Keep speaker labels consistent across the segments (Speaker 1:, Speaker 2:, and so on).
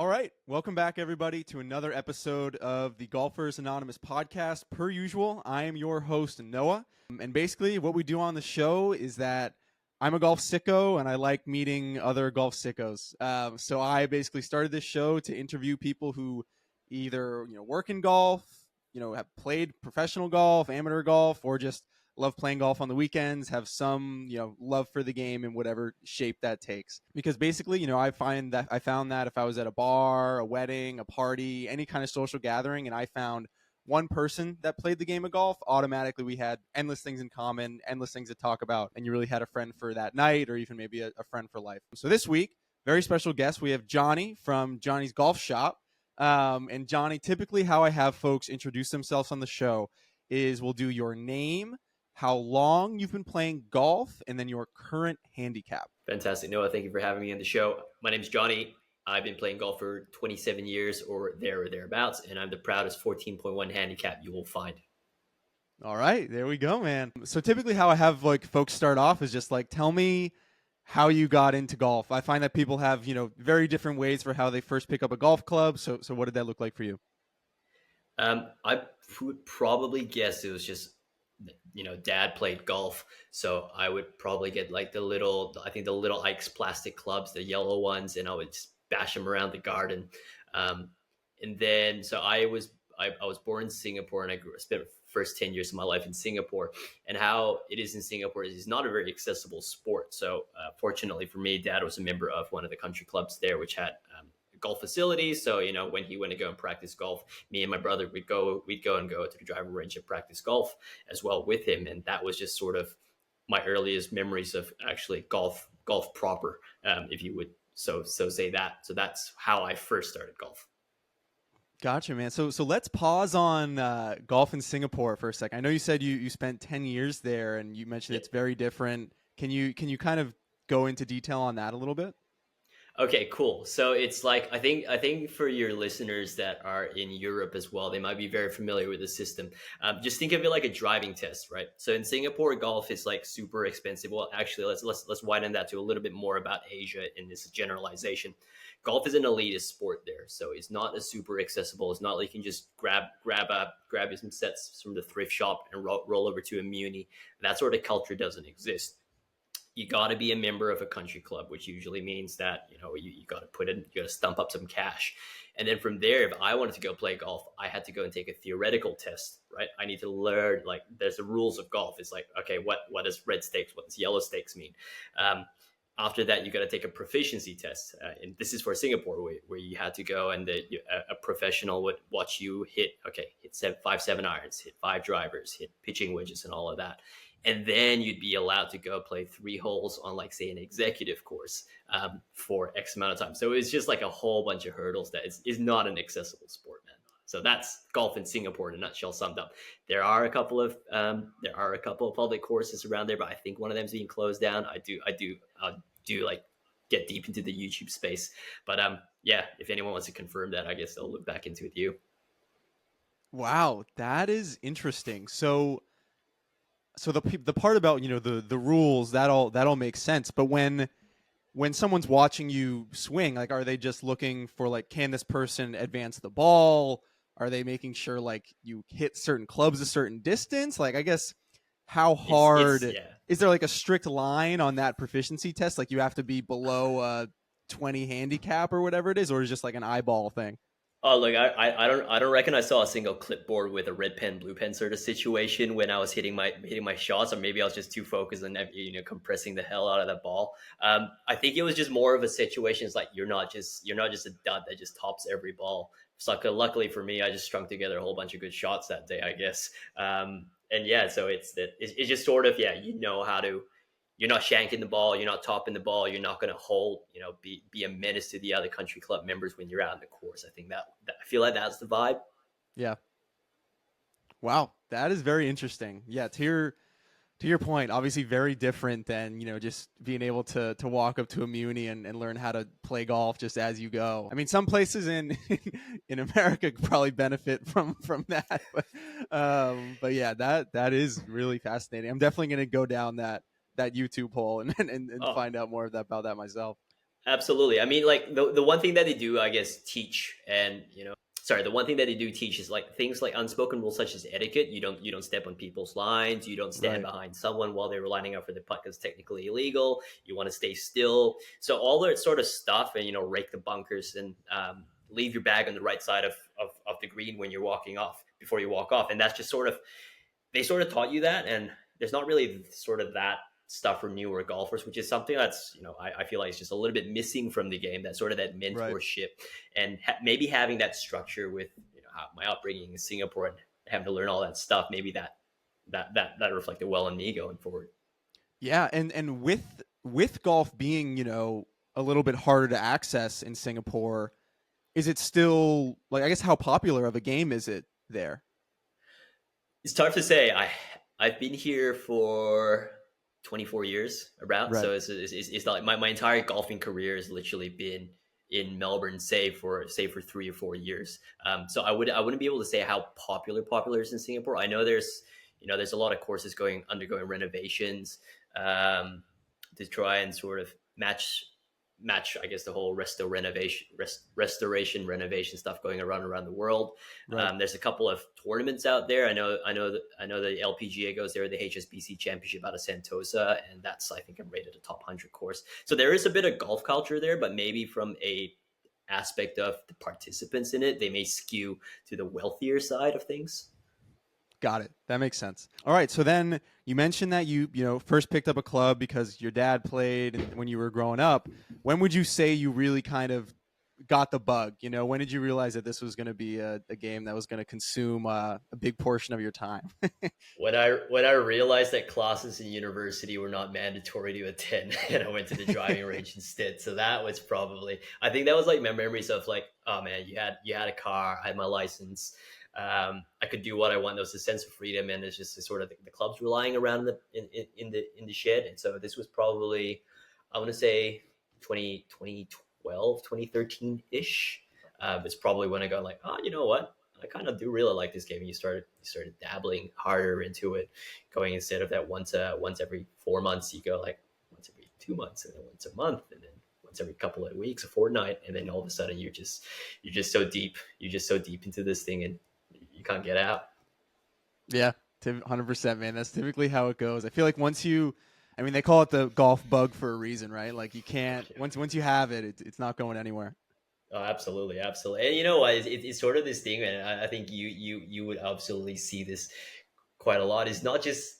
Speaker 1: All right. Welcome back, everybody, to another episode of the Golfers Anonymous podcast. Per usual, I am your host, Noah. And basically, what we do on the show is that I'm a golf sicko and I like meeting other golf sickos. So I basically started this show to interview people who either work in golf, have played professional golf, amateur golf, or just love playing golf on the weekends, have some love for the game in whatever shape that takes. Because basically, I found that if I was at a bar, a wedding, a party, any kind of social gathering, and I found one person that played the game of golf, automatically we had endless things in common, endless things to talk about, and you really had a friend for that night, or even maybe a friend for life. So this week, very special guest, we have Johnny from Johnny's Golf Shop. And Johnny, typically how I have folks introduce themselves on the show is we'll do your name, how long you've been playing golf, and then your current handicap.
Speaker 2: Fantastic. Noah, thank you for having me on the show. My name is Johnny. I've been playing golf for 27 years or thereabouts, and I'm the proudest 14.1 handicap you will find.
Speaker 1: All right, there we go, man. So typically how I have folks start off is just tell me how you got into golf. I find that people have, very different ways for how they first pick up a golf club. So what did that look like for you?
Speaker 2: I would probably guess it was just, dad played golf. So I would probably get the little Ike's plastic clubs, the yellow ones, and I would just bash them around the garden. And then, so I was born in Singapore, and spent the first 10 years of my life in Singapore. And how it is in Singapore is it's not a very accessible sport. So fortunately for me, dad was a member of one of the country clubs there, which had golf facilities. So, when he went to go and practice golf, me and my brother we'd go and go to the driver range and practice golf as well with him. And that was just sort of my earliest memories of actually golf proper, if you would so say that. So that's how I first started golf.
Speaker 1: Gotcha, man. So let's pause on golf in Singapore for a second. I know you said you spent 10 years there, and you mentioned it's very different. Can you kind of go into detail on that a little bit?
Speaker 2: Okay, cool. So it's I think for your listeners that are in Europe as well, they might be very familiar with the system. Just think of it like a driving test, right? So in Singapore, golf is super expensive. Well, actually, let's widen that to a little bit more about Asia in this generalization. Golf is an elitist sport there, so it's not as super accessible. It's not like you can just grab some sets from the thrift shop and roll over to a muni. That sort of culture doesn't exist. You got to be a member of a country club, which usually means that you got to stump up some cash. And then from there, if I wanted to go play golf, I had to go and take a theoretical test, right? I need to learn, there's the rules of golf. It's okay, what does red stakes, what does yellow stakes mean? After that, you got to take a proficiency test. And this is for Singapore, where you had to go and a professional would watch you hit 5-7 irons, hit 5 drivers, hit pitching wedges and all of that. And then you'd be allowed to go play 3 holes on, say, an executive course for X amount of time. So it's just a whole bunch of hurdles that is not an accessible sport, man. So that's golf in Singapore in a nutshell summed up. There are a couple of public courses around there, but I think one of them is being closed down. I do get deep into the YouTube space, but yeah, if anyone wants to confirm that, I guess they'll look back into it with you.
Speaker 1: Wow, that is interesting. So the part about the rules, that all makes sense. But when someone's watching you swing, are they just looking for can this person advance the ball? Are they making sure you hit certain clubs a certain distance? I guess how hard is there a strict line on that proficiency test? You have to be below a 20 handicap or whatever it is, or is it just an eyeball thing?
Speaker 2: Oh, look, I don't reckon I saw a single clipboard with a red pen, blue pen sort of situation when I was hitting my shots, or maybe I was just too focused on compressing the hell out of that ball. I think it was just more of a situation. It's you're not just a dud that just tops every ball. So luckily for me, I just strung together a whole bunch of good shots that day, I guess. And yeah, so it's just sort of how to. You're not shanking the ball. You're not topping the ball. You're not going to hold, be a menace to the other country club members when you're out in the course. I think that I feel like that's the vibe.
Speaker 1: Yeah. Wow, that is very interesting. Yeah, to your point, obviously very different than just being able to walk up to a muni and learn how to play golf just as you go. I mean, some places in America could probably benefit from that, but yeah, that is really fascinating. I'm definitely going to go down that YouTube hole and find out more about that myself.
Speaker 2: Absolutely. I mean, like the one thing that they do, I guess, teach, and sorry, the one thing that they do teach is like things like unspoken rules such as etiquette. You don't step on people's lines. You don't stand
Speaker 1: Right.
Speaker 2: behind someone while they're lining up for the puck. It's technically illegal. You want to stay still. So all that sort of stuff, and rake the bunkers and leave your bag on the right side of the green when you're walking off before you walk off, and that's just sort of they sort of taught you that, and there's not really sort of that stuff for newer golfers, which is something that's I feel like it's just a little bit missing from the game. That sort of that
Speaker 1: Right.
Speaker 2: mentorship and maybe having that structure with my upbringing in Singapore and having to learn all that stuff. Maybe that reflected well on me going forward.
Speaker 1: Yeah, and with golf being, a little bit harder to access in Singapore, is it still like, I guess, how popular of a game is it there?
Speaker 2: It's tough to say. I've been here for 24 years around,
Speaker 1: Right.
Speaker 2: so it's not like my entire golfing career has literally been in Melbourne, say for 3 or 4 years. So I wouldn't be able to say how popular is in Singapore. I know there's a lot of courses undergoing renovations to try and sort of match I guess the whole restoration renovation stuff going around the world.
Speaker 1: Right.
Speaker 2: There's a couple of tournaments out there. I know the LPGA goes there, the HSBC Championship out of Sentosa, and that's, I think, I'm rated a top 100 course. So there is a bit of golf culture there, but maybe from a aspect of the participants in it, they may skew to the wealthier side of things.
Speaker 1: Got it. That makes sense. All right. So then you mentioned that you first picked up a club because your dad played when you were growing up. When would you say you really kind of got the bug? When did you realize that this was going to be a game that was going to consume a big portion of your time?
Speaker 2: When I realized that classes in university were not mandatory to attend, and I went to the driving range instead. So that was probably, I think that was like my memories of like, oh man, you had a car, I had my license, I could do what I want. There was a sense of freedom, and it's just sort of the clubs were lying around in the shed. And so this was probably, I want to say 2012, 2013 ish. It's probably when I got like, oh, you know what? I kind of do really like this game. And you started dabbling harder into it, going instead of that once every 4 months, you go like once every 2 months, and then once a month, and then once every couple of weeks, a fortnight, and then all of a sudden you're just so deep. You're just so deep into this thing, and you can't get out.
Speaker 1: Yeah, 100%, man. That's typically how it goes. I feel like I mean, they call it the golf bug for a reason, right? Like you can't once you have it, it's not going anywhere.
Speaker 2: Oh, absolutely, absolutely. And you know what? It's sort of this thing, and I think you would absolutely see this quite a lot. It's not just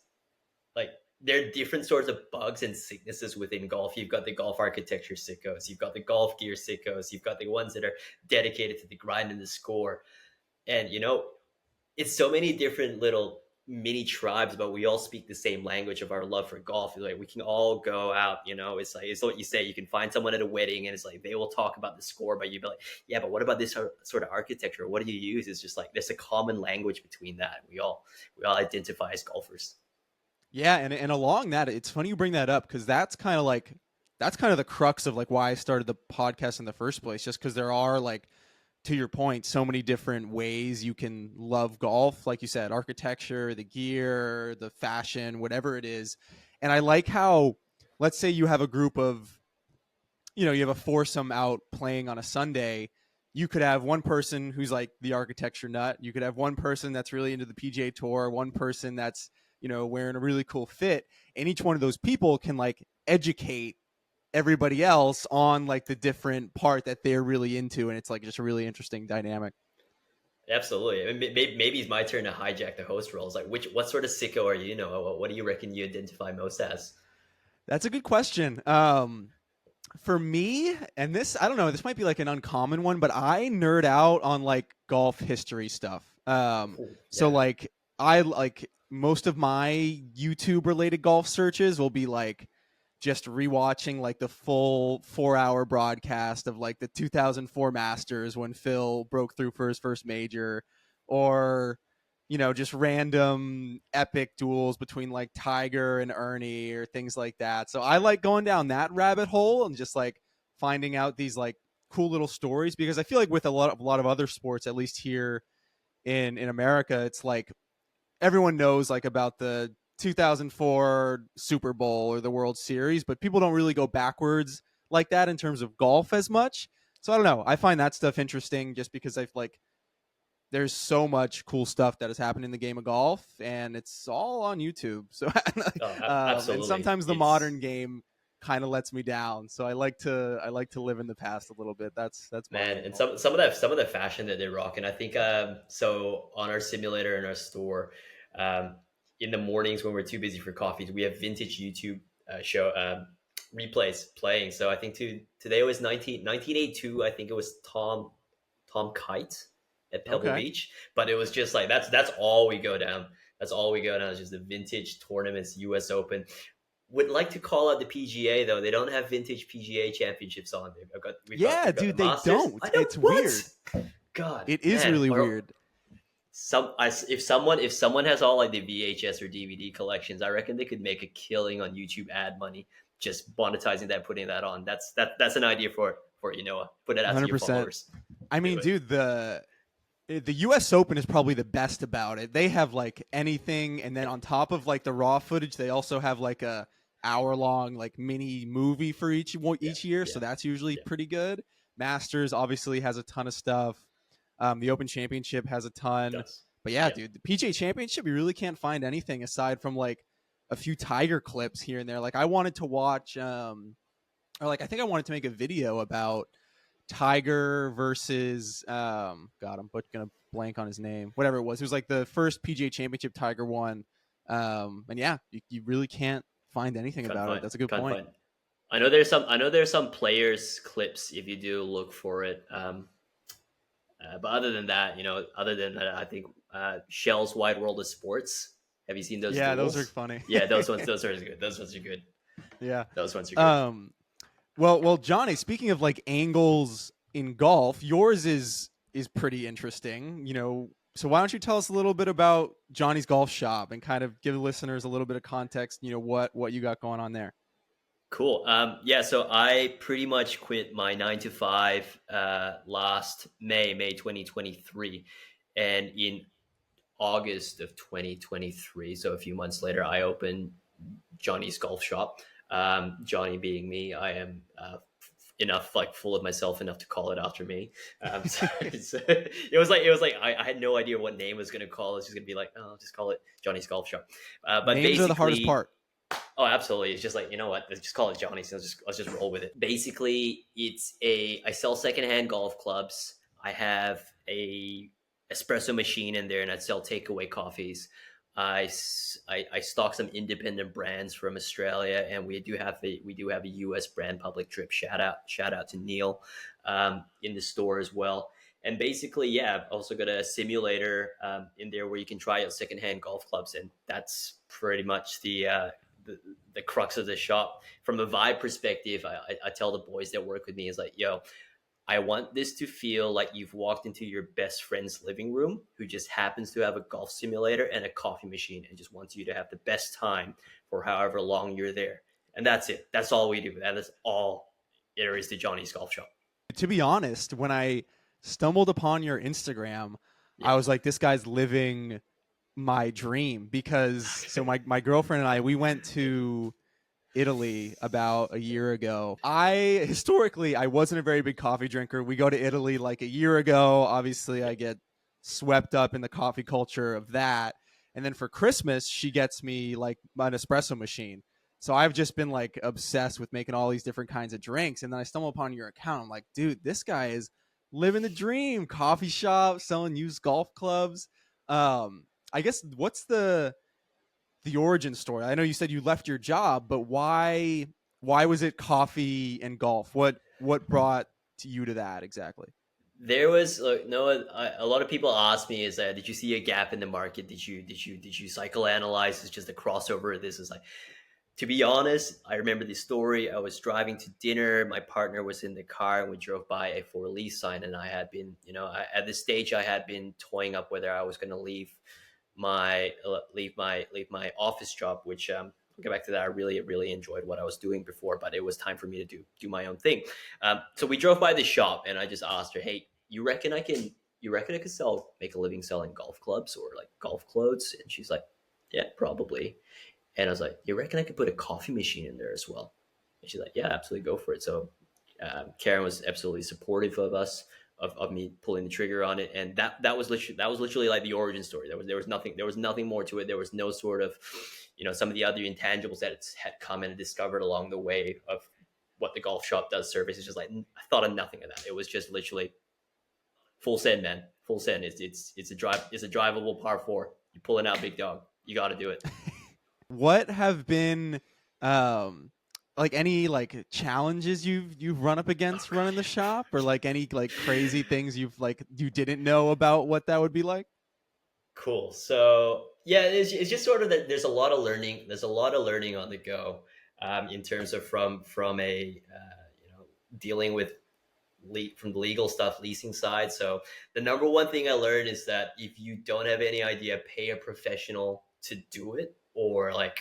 Speaker 2: like there are different sorts of bugs and sicknesses within golf. You've got the golf architecture sickos, you've got the golf gear sickos, you've got the ones that are dedicated to the grind and the score. And it's so many different little mini tribes, but we all speak the same language of our love for golf. Like we can all go out, it's like it's what you say. You can find someone at a wedding, and it's like they will talk about the score, but you'd be like, yeah, but what about this sort of architecture? What do you use? It's just like there's a common language between that. We all identify as golfers.
Speaker 1: Yeah, and along that, it's funny you bring that up because that's kind of the crux of like why I started the podcast in the first place. Just because there are, like, to your point, so many different ways you can love golf. Like you said, architecture, the gear, the fashion, whatever it is. And I like how, let's say you have a group of, you have a foursome out playing on a Sunday. You could have one person who's like the architecture nut. You could have one person that's really into the PGA Tour, one person that's, wearing a really cool fit. And each one of those people can like educate everybody else on like the different part that they're really into. And it's like just a really interesting dynamic.
Speaker 2: Absolutely. I mean, maybe it's my turn to hijack the host role. It's like, what sort of sicko are you? What do you reckon you identify most as?
Speaker 1: That's a good question. For me, and this, I don't know, this might be like an uncommon one, but I nerd out on like golf history stuff.
Speaker 2: Cool.
Speaker 1: So
Speaker 2: Yeah.
Speaker 1: like I like most of my YouTube related golf searches will be like just rewatching like the full 4 hour broadcast of like the 2004 Masters when Phil broke through for his first major, or just random epic duels between like Tiger and Ernie or things like that. So I like going down that rabbit hole and just like finding out these like cool little stories, because I feel like with a lot of other sports, at least here in America, it's like everyone knows like about the 2004 Super Bowl or the World Series, but people don't really go backwards like that in terms of golf as much. So I don't know. I find that stuff interesting just because I've like there's so much cool stuff that has happened in the game of golf, and it's all on YouTube. So,
Speaker 2: Oh,
Speaker 1: and
Speaker 2: absolutely.
Speaker 1: sometimes the modern game kind of lets me down. So I like to live in the past a little bit. That's my
Speaker 2: Man, and
Speaker 1: angle.
Speaker 2: some of the fashion that they rock, and I think so on our simulator in our store, um, in the mornings when we're too busy for coffees, we have vintage YouTube show replays playing. So I think today was 1982. I think it was Tom Kite at Pebble
Speaker 1: Okay.
Speaker 2: Beach, but it was just like that's all we go down. That's all we go down is just the vintage tournaments, U.S. Open. Would like to call out the PGA though. They don't have vintage PGA championships on there.
Speaker 1: Yeah,
Speaker 2: We've got the
Speaker 1: dude, they
Speaker 2: Masters.
Speaker 1: don't.
Speaker 2: I know
Speaker 1: It's
Speaker 2: what.
Speaker 1: weird.
Speaker 2: God,
Speaker 1: It is
Speaker 2: man.
Speaker 1: really
Speaker 2: Or
Speaker 1: weird.
Speaker 2: if someone has all like the VHS or DVD collections, I reckon they could make a killing on YouTube ad money just monetizing that, putting that on. That's an idea for put it out to your
Speaker 1: 100%.
Speaker 2: followers.
Speaker 1: I
Speaker 2: Do
Speaker 1: mean,
Speaker 2: it.
Speaker 1: dude, the US Open is probably the best about it. They have like anything, and then on top of like the raw footage, they also have like a hour long like mini movie for
Speaker 2: Yeah,
Speaker 1: each year,
Speaker 2: yeah,
Speaker 1: so that's usually
Speaker 2: yeah.
Speaker 1: pretty good. Masters obviously has a ton of stuff. The Open Championship has a
Speaker 2: It
Speaker 1: ton.
Speaker 2: does.
Speaker 1: But yeah,
Speaker 2: Yeah.
Speaker 1: dude, the PGA Championship, you really can't find anything aside from like a few Tiger clips here and there. Like I wanted to watch or like I think I wanted to make a video about Tiger versus God, I'm but gonna blank on his name. Whatever it was like the first PGA Championship Tiger won. And yeah, you really can't find anything
Speaker 2: Can't
Speaker 1: about it.
Speaker 2: find.
Speaker 1: That's a good
Speaker 2: Can't
Speaker 1: point.
Speaker 2: find. I know there's some players clips if you do look for it. But other than that, I think Shell's Wide World of Sports. Have you seen those
Speaker 1: Yeah, those are
Speaker 2: duels?
Speaker 1: funny.
Speaker 2: Yeah, those are good. Those ones are good.
Speaker 1: Yeah.
Speaker 2: Those ones are good.
Speaker 1: Um. Well, Johnny. Speaking of like angles in golf, yours is pretty interesting. So why don't you tell us a little bit about Johnny's Golf Shop and kind of give the listeners a little bit of context? What you got going on there.
Speaker 2: Cool. Yeah, so I pretty much quit my 9 to 5 last May 2023. And in August of 2023, so a few months later, I opened Johnny's Golf Shop. Johnny being me, I am enough like full of myself enough to call it after me. So it was like I had no idea what name I was going to call. It's just going to be like, oh, I'll just call it Johnny's Golf Shop. But
Speaker 1: Names are the hardest
Speaker 2: basically,
Speaker 1: part.
Speaker 2: oh, absolutely. It's just like, what? Let's just call it Johnny. So let's just roll with it. Basically, I sell secondhand golf clubs. I have a espresso machine in there, and I sell takeaway coffees. I stock some independent brands from Australia, and we do have a US brand, Public Trip. Shout out to Neil, in the store as well. And basically, yeah, I've also got a simulator in there where you can try out secondhand golf clubs, and that's pretty much the crux of the shop. From a vibe perspective, I tell the boys that work with me is like, yo, I want this to feel like you've walked into your best friend's living room who just happens to have a golf simulator and a coffee machine and just wants you to have the best time for however long you're there. And that's it. That's all we do. That is all there is to Johnny's Golf Shop.
Speaker 1: To be honest, when I stumbled upon your Instagram,
Speaker 2: Yeah.
Speaker 1: I was like, this guy's living my dream because so my girlfriend and I we went to Italy about a year ago. I wasn't a very big coffee drinker. We go to Italy like a year ago. Obviously,
Speaker 2: Yeah.
Speaker 1: I get swept up in the coffee culture of that. And then for Christmas, she gets me like an espresso machine. So I've just been like obsessed with making all these different kinds of drinks. And then I stumble upon your account. I'm like, dude, this guy is living the dream. Coffee shop, selling used golf clubs. I guess what's the origin story? I know you said you left your job, but why was it coffee and golf? What brought you to that exactly?
Speaker 2: There was no. A lot of people ask me is did you see a gap in the market? Did you psychoanalyze? It's just a crossover. This is like, to be honest, I remember the story. I was driving to dinner. My partner was in the car, and we drove by a for lease sign. And I had been, at this stage, I had been toying up whether I was going to leave my office job, which I'll get back to that. I really enjoyed what I was doing before, but it was time for me to do my own thing. So we drove by the shop, and I just asked her, "Hey, you reckon I could make a living selling golf clubs or like golf clothes?" And she's like, "Yeah, probably." And I was like, "You reckon I could put a coffee machine in there as well?" And she's like, "Yeah, absolutely, go for it." So Karen was absolutely supportive of us, of me pulling the trigger on it, and that was literally like the origin story. There was nothing more to it. There was no sort of, some of the other intangibles that it's had come and discovered along the way of what the golf shop does service. It's just like I thought of nothing of that. It was just literally full send, man. Full send. It's a drivable par four. You're pulling out big dog. You got to do it.
Speaker 1: What have been like any like challenges you've run up against running the shop, or like any like crazy things you didn't know about what that would be like?
Speaker 2: Cool. So yeah, it's just sort of that. There's a lot of learning. There's a lot of learning on the go, in terms of from a dealing with from the legal stuff, leasing side. So the number one thing I learned is that if you don't have any idea, pay a professional to do it, or like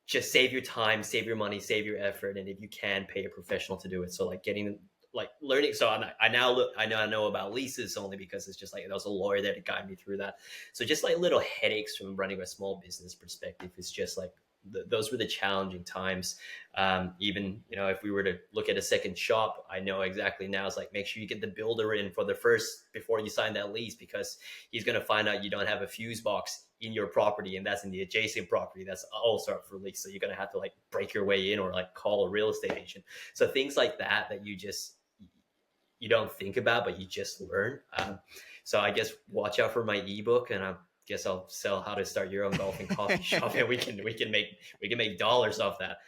Speaker 2: just save your time, save your money, save your effort, and if you can, pay a professional to do it. So like getting like learning. So I know about leases only because it's just like there was a lawyer there to guide me through that. So just like little headaches from running a small business perspective is just like those were the challenging times. Even if we were to look at a second shop, I know exactly now. It's like make sure you get the builder in for the first before you sign that lease, because he's going to find out you don't have a fuse box in your property, and that's in the adjacent property that's also up for lease. So you're going to have to like break your way in or like call a real estate agent. So things like that you don't think about, but you just learn. So I guess watch out for my ebook, and I guess I'll sell how to start your own golfing coffee shop, and we can make dollars off that.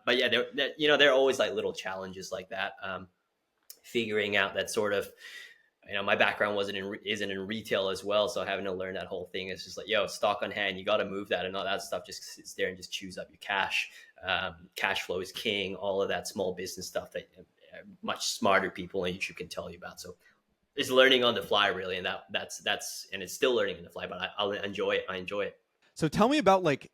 Speaker 2: But yeah, there are always like little challenges like that. Figuring out that sort of, my background isn't in retail as well, so having to learn that whole thing is just like, stock on hand, you got to move that, and all that stuff just sits there and just chews up your cash. Cash flow is king. All of that small business stuff that much smarter people on YouTube can tell you about. So it's learning on the fly, really, and that's and it's still learning on the fly, but I'll enjoy it. I enjoy it.
Speaker 1: So tell me about like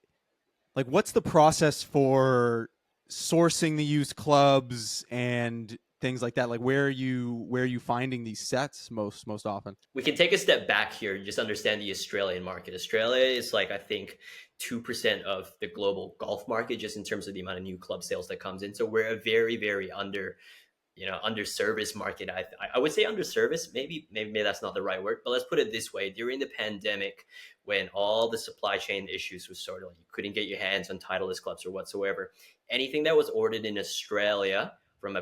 Speaker 1: what's the process for sourcing the used clubs and things like that? Like where are you finding these sets most often?
Speaker 2: We can take a step back here and just understand the Australian market. Australia is like, I think, 2% of the global golf market, just in terms of the amount of new club sales that comes in. So we're a very, very underserviced market. I would say underserviced. Maybe that's not the right word, but let's put it this way. During the pandemic, when all the supply chain issues were sort of like you couldn't get your hands on Titleist clubs or whatsoever, anything that was ordered in Australia from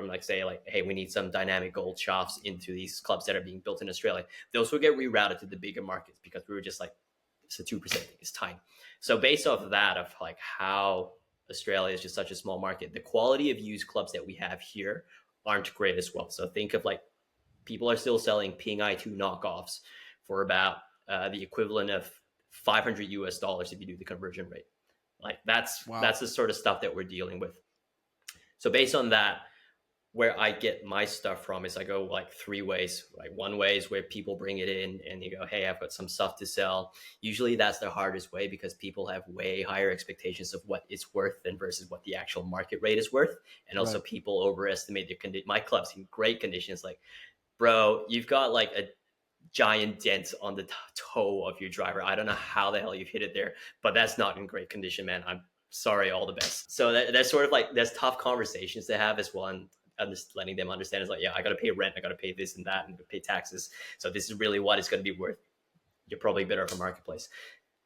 Speaker 2: like say like, hey, we need some dynamic gold shafts into these clubs that are being built in Australia, those would get rerouted to the bigger markets, because we were just like, it's a 2% thing, it's tiny. So based off of that, of like how Australia is just such a small market, the quality of used clubs that we have here aren't great as well. So think of like people are still selling Ping I2 knockoffs for about the equivalent of $500 if you do the conversion rate. Like that's the sort of stuff that we're dealing with. So based on that, where I get my stuff from is I go like three ways. Like one way is where people bring it in and you go, hey, I've got some stuff to sell. Usually that's the hardest way, because people have way higher expectations of what it's worth than versus what the actual market rate is worth. And also people overestimate my club's in great condition. It's like, bro, you've got like a giant dent on the toe of your driver. I don't know how the hell you've hit it there, but that's not in great condition, man. I'm sorry, all the best. So that's sort of like, there's tough conversations to have as one. Letting them understand is like, I got to pay rent, I got to pay this and that, and pay taxes. So this is really what it's going to be worth. You're probably better off a marketplace.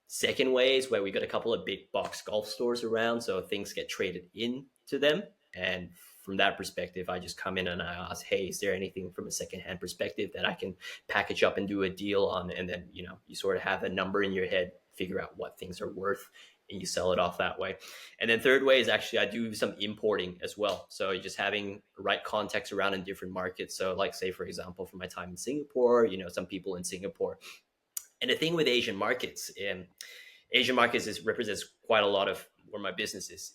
Speaker 2: Second way is where we got a couple of big box golf stores around, so things get traded into them. And from that perspective, I just come in and I ask, hey, is there anything from a secondhand perspective that I can package up and do a deal on? And then, you sort of have a number in your head, figure out what things are worth, and you sell it off that way. And then third way is actually I do some importing as well. So just having the right contacts around in different markets. So like say, for example, from my time in Singapore, some people in Singapore. And the thing with Asian markets represents quite a lot of where my business is,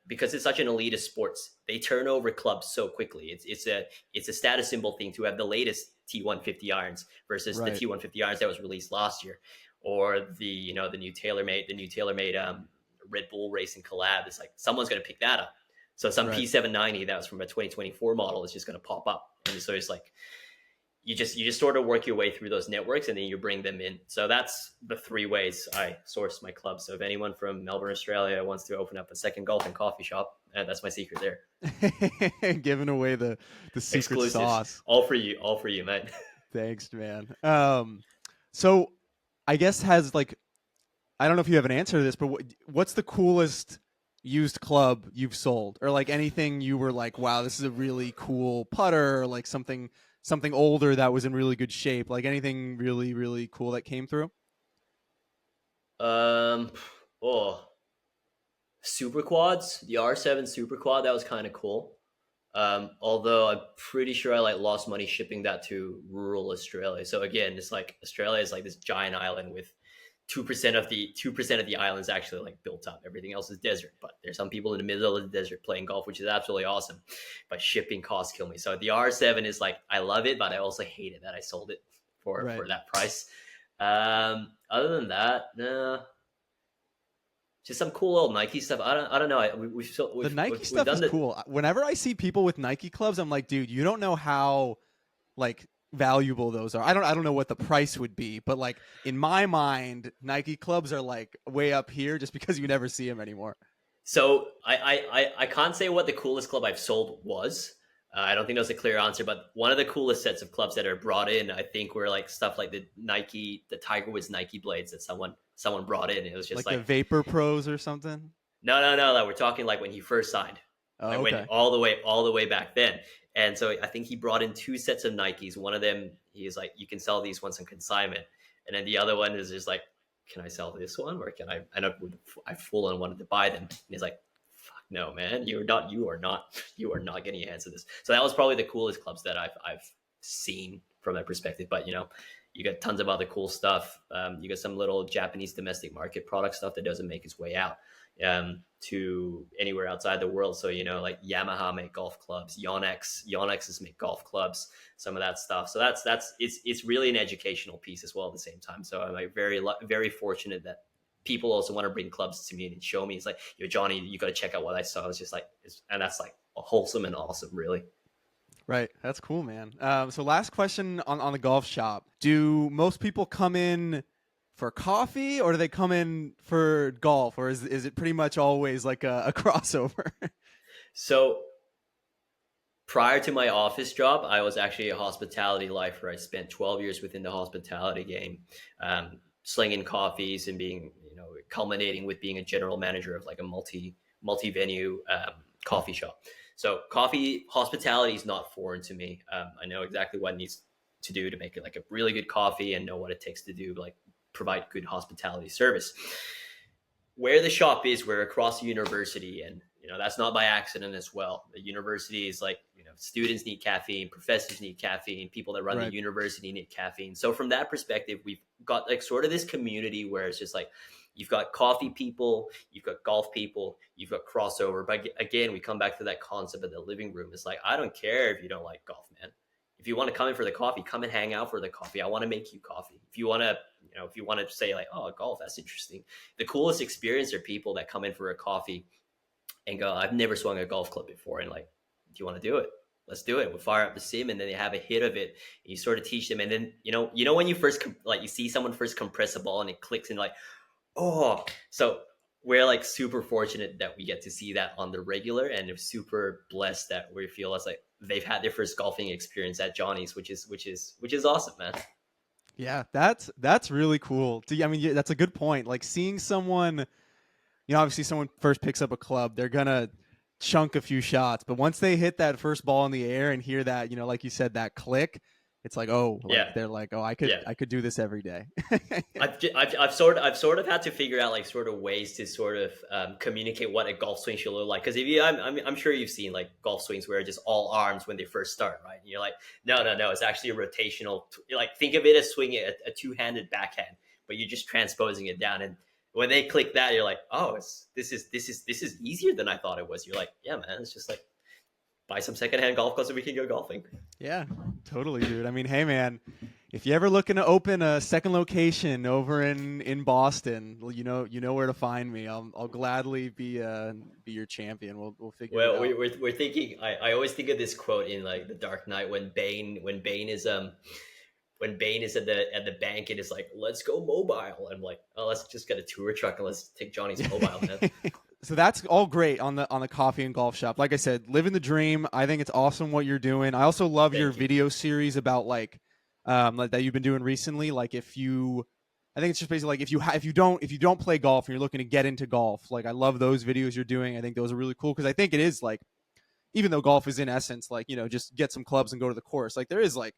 Speaker 2: because it's such an elitist sports, they turn over clubs so quickly. It's a status symbol thing to have the latest T150 irons versus the T150 irons that was released last year. Or the new TaylorMade Red Bull Racing collab. It's like someone's going to pick that up. So some P790 that was from a 2024 model is just going to pop up. And so it's like you just sort of work your way through those networks and then you bring them in. So that's the 3 ways I source my clubs. So if anyone from Melbourne, Australia wants to open up a second golf and coffee shop, that's my secret there.
Speaker 1: Giving away the secret
Speaker 2: Exclusives,
Speaker 1: sauce.
Speaker 2: all for you, mate.
Speaker 1: Thanks, man. So I guess has like, I don't know if you have an answer to this, but what's the coolest used club you've sold, or like anything you were like, wow, this is a really cool putter, or like something older that was in really good shape, like anything really, really cool that came through?
Speaker 2: Oh, super quads, the R7 super quad, that was kind of cool. Although I'm pretty sure I like lost money shipping that to rural Australia. So again, it's like Australia is like this giant island with 2% of the island is actually like built up. Everything else is desert. But there's some people in the middle of the desert playing golf, which is absolutely awesome. But shipping costs kill me. So the R7 is like, I love it, but I also hate it that I sold it for that price. Other than that, no. Just some cool old Nike stuff. I don't know.
Speaker 1: The Nike stuff is cool. Whenever I see people with Nike clubs, I'm like, dude, you don't know how like valuable those are. I don't know what the price would be, but like in my mind, Nike clubs are like way up here just because you never see them anymore.
Speaker 2: So I can't say what the coolest club I've sold was. I don't think that was a clear answer, but one of the coolest sets of clubs that are brought in, I think, were like stuff like the Tiger Woods Nike blades that someone brought in. It was just like
Speaker 1: the Vapor Pros or something.
Speaker 2: No. We're talking like when he first signed.
Speaker 1: Oh,
Speaker 2: like
Speaker 1: okay.
Speaker 2: Went all the way back then. And so I think he brought in 2 sets of Nikes. One of them, he's like, you can sell these ones on consignment. And then the other one is just like, can I sell this one? Or can I? And I full on wanted to buy them. And he's like, fuck no, man. You are not getting your hands on this. So that was probably the coolest clubs that I've seen from that perspective. But, you got tons of other cool stuff. You got some little Japanese domestic market product stuff that doesn't make its way out to anywhere outside the world. So, like Yamaha make golf clubs, Yonex make golf clubs, some of that stuff. So it's really an educational piece as well at the same time. So I'm like very, very fortunate that people also want to bring clubs to me and show me. It's like, yo, Johnny, you got to check out what I saw. It's just like, and that's like wholesome and awesome, really.
Speaker 1: Right. That's cool, man. So last question on the golf shop. Do most people come in for coffee, or do they come in for golf, or is it pretty much always like a crossover?
Speaker 2: So prior to my office job, I was actually a hospitality lifer. I spent 12 years within the hospitality game, slinging coffees and being, culminating with being a general manager of like a multi-venue coffee shop. So hospitality is not foreign to me. I know exactly what it needs to do to make it like a really good coffee and know what it takes to do, like provide good hospitality service. Where the shop is, we're across the university, and that's not by accident as well. The university is like, students need caffeine, professors need caffeine, people that run the university need caffeine. So from that perspective, we've got like sort of this community where it's just like, you've got coffee people, you've got golf people, you've got crossover. But again, we come back to that concept of the living room. It's like, I don't care if you don't like golf, man. If you want to come in for the coffee, come and hang out for the coffee. I want to make you coffee. If you want to say like, oh, golf, that's interesting. The coolest experience are people that come in for a coffee and go, I've never swung a golf club before. And like, do you want to do it? Let's do it. We'll fire up the sim, and then they have a hit of it. And you sort of teach them. And then, when you first, like you see someone first compress a ball and it clicks and like, oh, so we're like super fortunate that we get to see that on the regular, and we're super blessed that we feel as like they've had their first golfing experience at Johnny's, which is awesome, man.
Speaker 1: Yeah, that's really cool. I mean, that's a good point. Like seeing someone, obviously someone first picks up a club, they're gonna chunk a few shots, but once they hit that first ball in the air and hear that, like you said, that click, it's like, they're like, oh, I could do this every day.
Speaker 2: I've sort of had to figure out like sort of ways to sort of communicate what a golf swing should look like. Because I'm sure you've seen like golf swings where it's just all arms when they first start, right? And you're like, no, it's actually a rotational. Like think of it as swinging a two-handed backhand, but you're just transposing it down. And when they click that, you're like, oh, this is easier than I thought it was. You're like, yeah, man, it's just like, buy some secondhand golf clubs so we can go golfing.
Speaker 1: Yeah, totally, dude. I mean, hey, man, if you're ever looking to open a second location over in Boston, well, you know where to find me. I'll gladly be your champion. We'll figure it
Speaker 2: Well,
Speaker 1: out.
Speaker 2: we're thinking. I always think of this quote in like The Dark Knight when Bane is at the bank and is like, "Let's go mobile." I'm like, "Oh, let's just get a tour truck and let's take Johnny's mobile, man."
Speaker 1: So that's all great on the coffee and golf shop. Like I said, living the dream. I think it's awesome what you're doing. I also love your
Speaker 2: Thank you.
Speaker 1: video series about like that you've been doing recently. Like I think it's just basically like if you don't play golf and you're looking to get into golf. Like I love those videos you're doing. I think those are really cool because I think it is like even though golf is in essence like just get some clubs and go to the course. Like there is like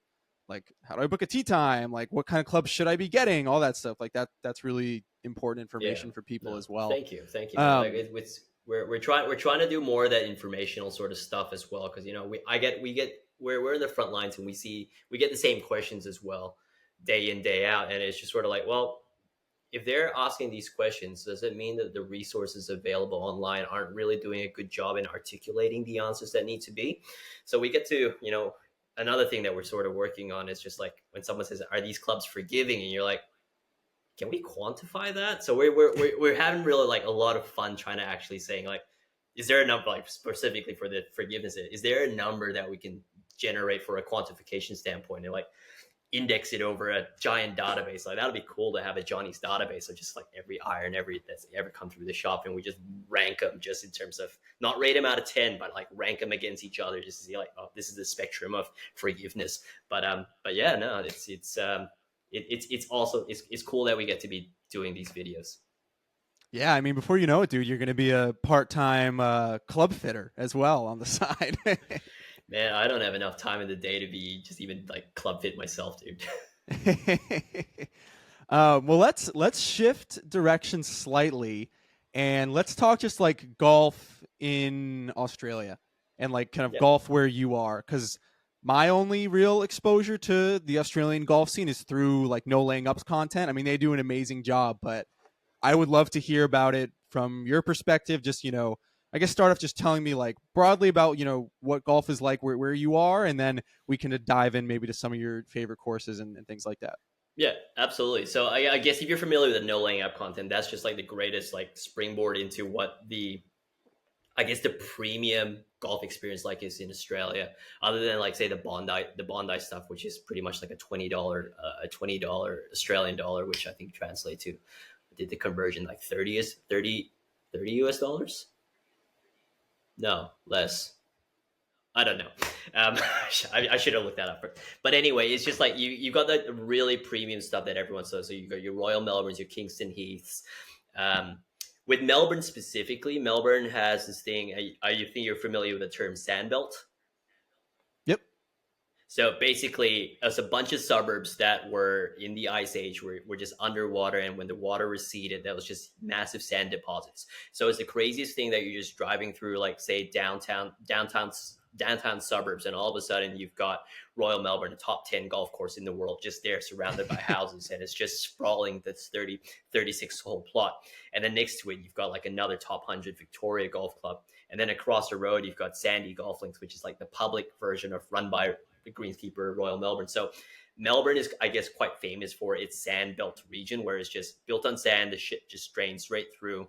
Speaker 1: how do I book a tee time? Like what kind of clubs should I be getting? All that stuff. Like that's really important
Speaker 2: Yeah.
Speaker 1: information for people
Speaker 2: No.
Speaker 1: as well.
Speaker 2: Thank you, man. Like
Speaker 1: Um,
Speaker 2: we're trying to do more of that informational sort of stuff as well because we're in the front lines and we get the same questions as well day in day out, and it's just sort of like, well, if they're asking these questions, does it mean that the resources available online aren't really doing a good job in articulating the answers that need to be? So we get to, another thing that we're sort of working on is just like when someone says, "Are these clubs forgiving?" and you're like, can we quantify that? So we're having really like a lot of fun trying to actually saying like, is there a number like specifically for the forgiveness? Is there a number that we can generate for a quantification standpoint and like index it over a giant database? Like that'd be cool to have a Johnny's database of just like every iron, every that's ever come through the shop, and we just rank them just in terms of not rate them out of 10, but like rank them against each other just to see like, oh, this is the spectrum of forgiveness. But yeah, no, it's also it's cool that we get to be doing these videos.
Speaker 1: yeah, I mean, before you know it, dude, you're going to be a part-time club fitter as well on the side.
Speaker 2: Man, I don't have enough time in the day to be just even like club fit myself, dude.
Speaker 1: Well, let's shift direction slightly, and let's talk just like golf in Australia, and like kind of
Speaker 2: Yeah.
Speaker 1: golf where you are, because my only real exposure to the Australian golf scene is through like no laying ups content. I mean, they do an amazing job, but I would love to hear about it from your perspective. Just I guess start off just telling me like broadly about what golf is like where you are, and then we can dive in maybe to some of your favorite courses and things like that.
Speaker 2: Yeah, absolutely. So I guess if you're familiar with the no laying up content, that's just like the greatest like springboard into what I guess the premium golf experience like is in Australia, other than like say the Bondi stuff, which is pretty much like a $20 Australian dollar, which I think translate to, I did the conversion like 30 US dollars. No, less. I don't know. I should have looked that up. But anyway, it's just like you got the really premium stuff that everyone says. So you got your Royal Melbournes, your Kingston Heaths. Um, with Melbourne specifically, Melbourne has this thing. You think you're familiar with the term sandbelt?
Speaker 1: Yep.
Speaker 2: So basically, it's a bunch of suburbs that were in the ice age, were just underwater, and when the water receded, that was just massive sand deposits. So it's the craziest thing that you're just driving through, like say downtown suburbs, and all of a sudden you've got Royal Melbourne, a top 10 golf course in the world, just there, surrounded by houses, and it's just sprawling this 36 hole plot. And then next to it, you've got like another top 100 Victoria Golf Club. And then across the road, you've got Sandy Golf Links, which is like the public version of run by the greenskeeper Royal Melbourne. So Melbourne is, I guess, quite famous for its sand belt region, where it's just built on sand. The shit just drains right through.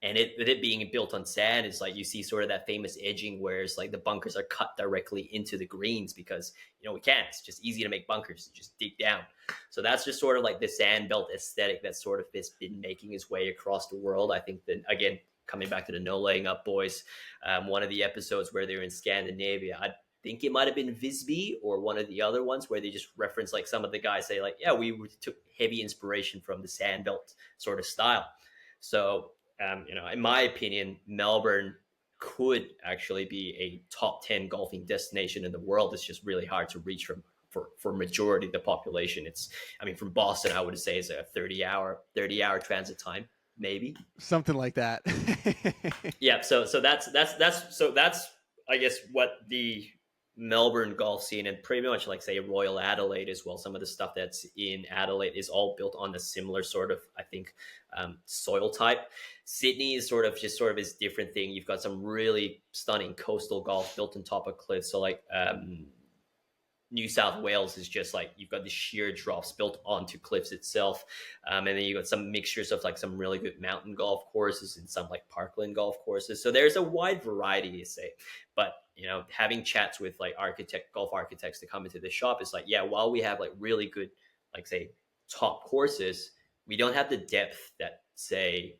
Speaker 2: And it being built on sand is like you see sort of that famous edging where it's like the bunkers are cut directly into the greens because we can't. It's just easy to make bunkers, just dig down. So that's just sort of like the sand belt aesthetic that sort of has been making its way across the world. I think that, again, coming back to the no laying up boys, one of the episodes where they're in Scandinavia, I think it might have been Visby or one of the other ones where they just reference like some of the guys say like, yeah, we took heavy inspiration from the sand belt sort of style. So in my opinion, Melbourne could actually be a top 10 golfing destination in the world. It's just really hard to reach for majority of the population. From Boston, I would say is a 30-hour transit time, maybe
Speaker 1: Something like that.
Speaker 2: yeah. So that's I guess what the Melbourne golf scene, and pretty much like say Royal Adelaide as well. Some of the stuff that's in Adelaide is all built on a similar sort of, I think, soil type. Sydney is sort of this different thing. You've got some really stunning coastal golf built on top of cliffs. So like New South Wales is just like you've got the sheer drops built onto cliffs itself, and then you got some mixtures of like some really good mountain golf courses and some like parkland golf courses. So there's a wide variety to say. But having chats with like golf architects to come into the shop is like, yeah, while we have like really good, like say top courses, we don't have the depth that say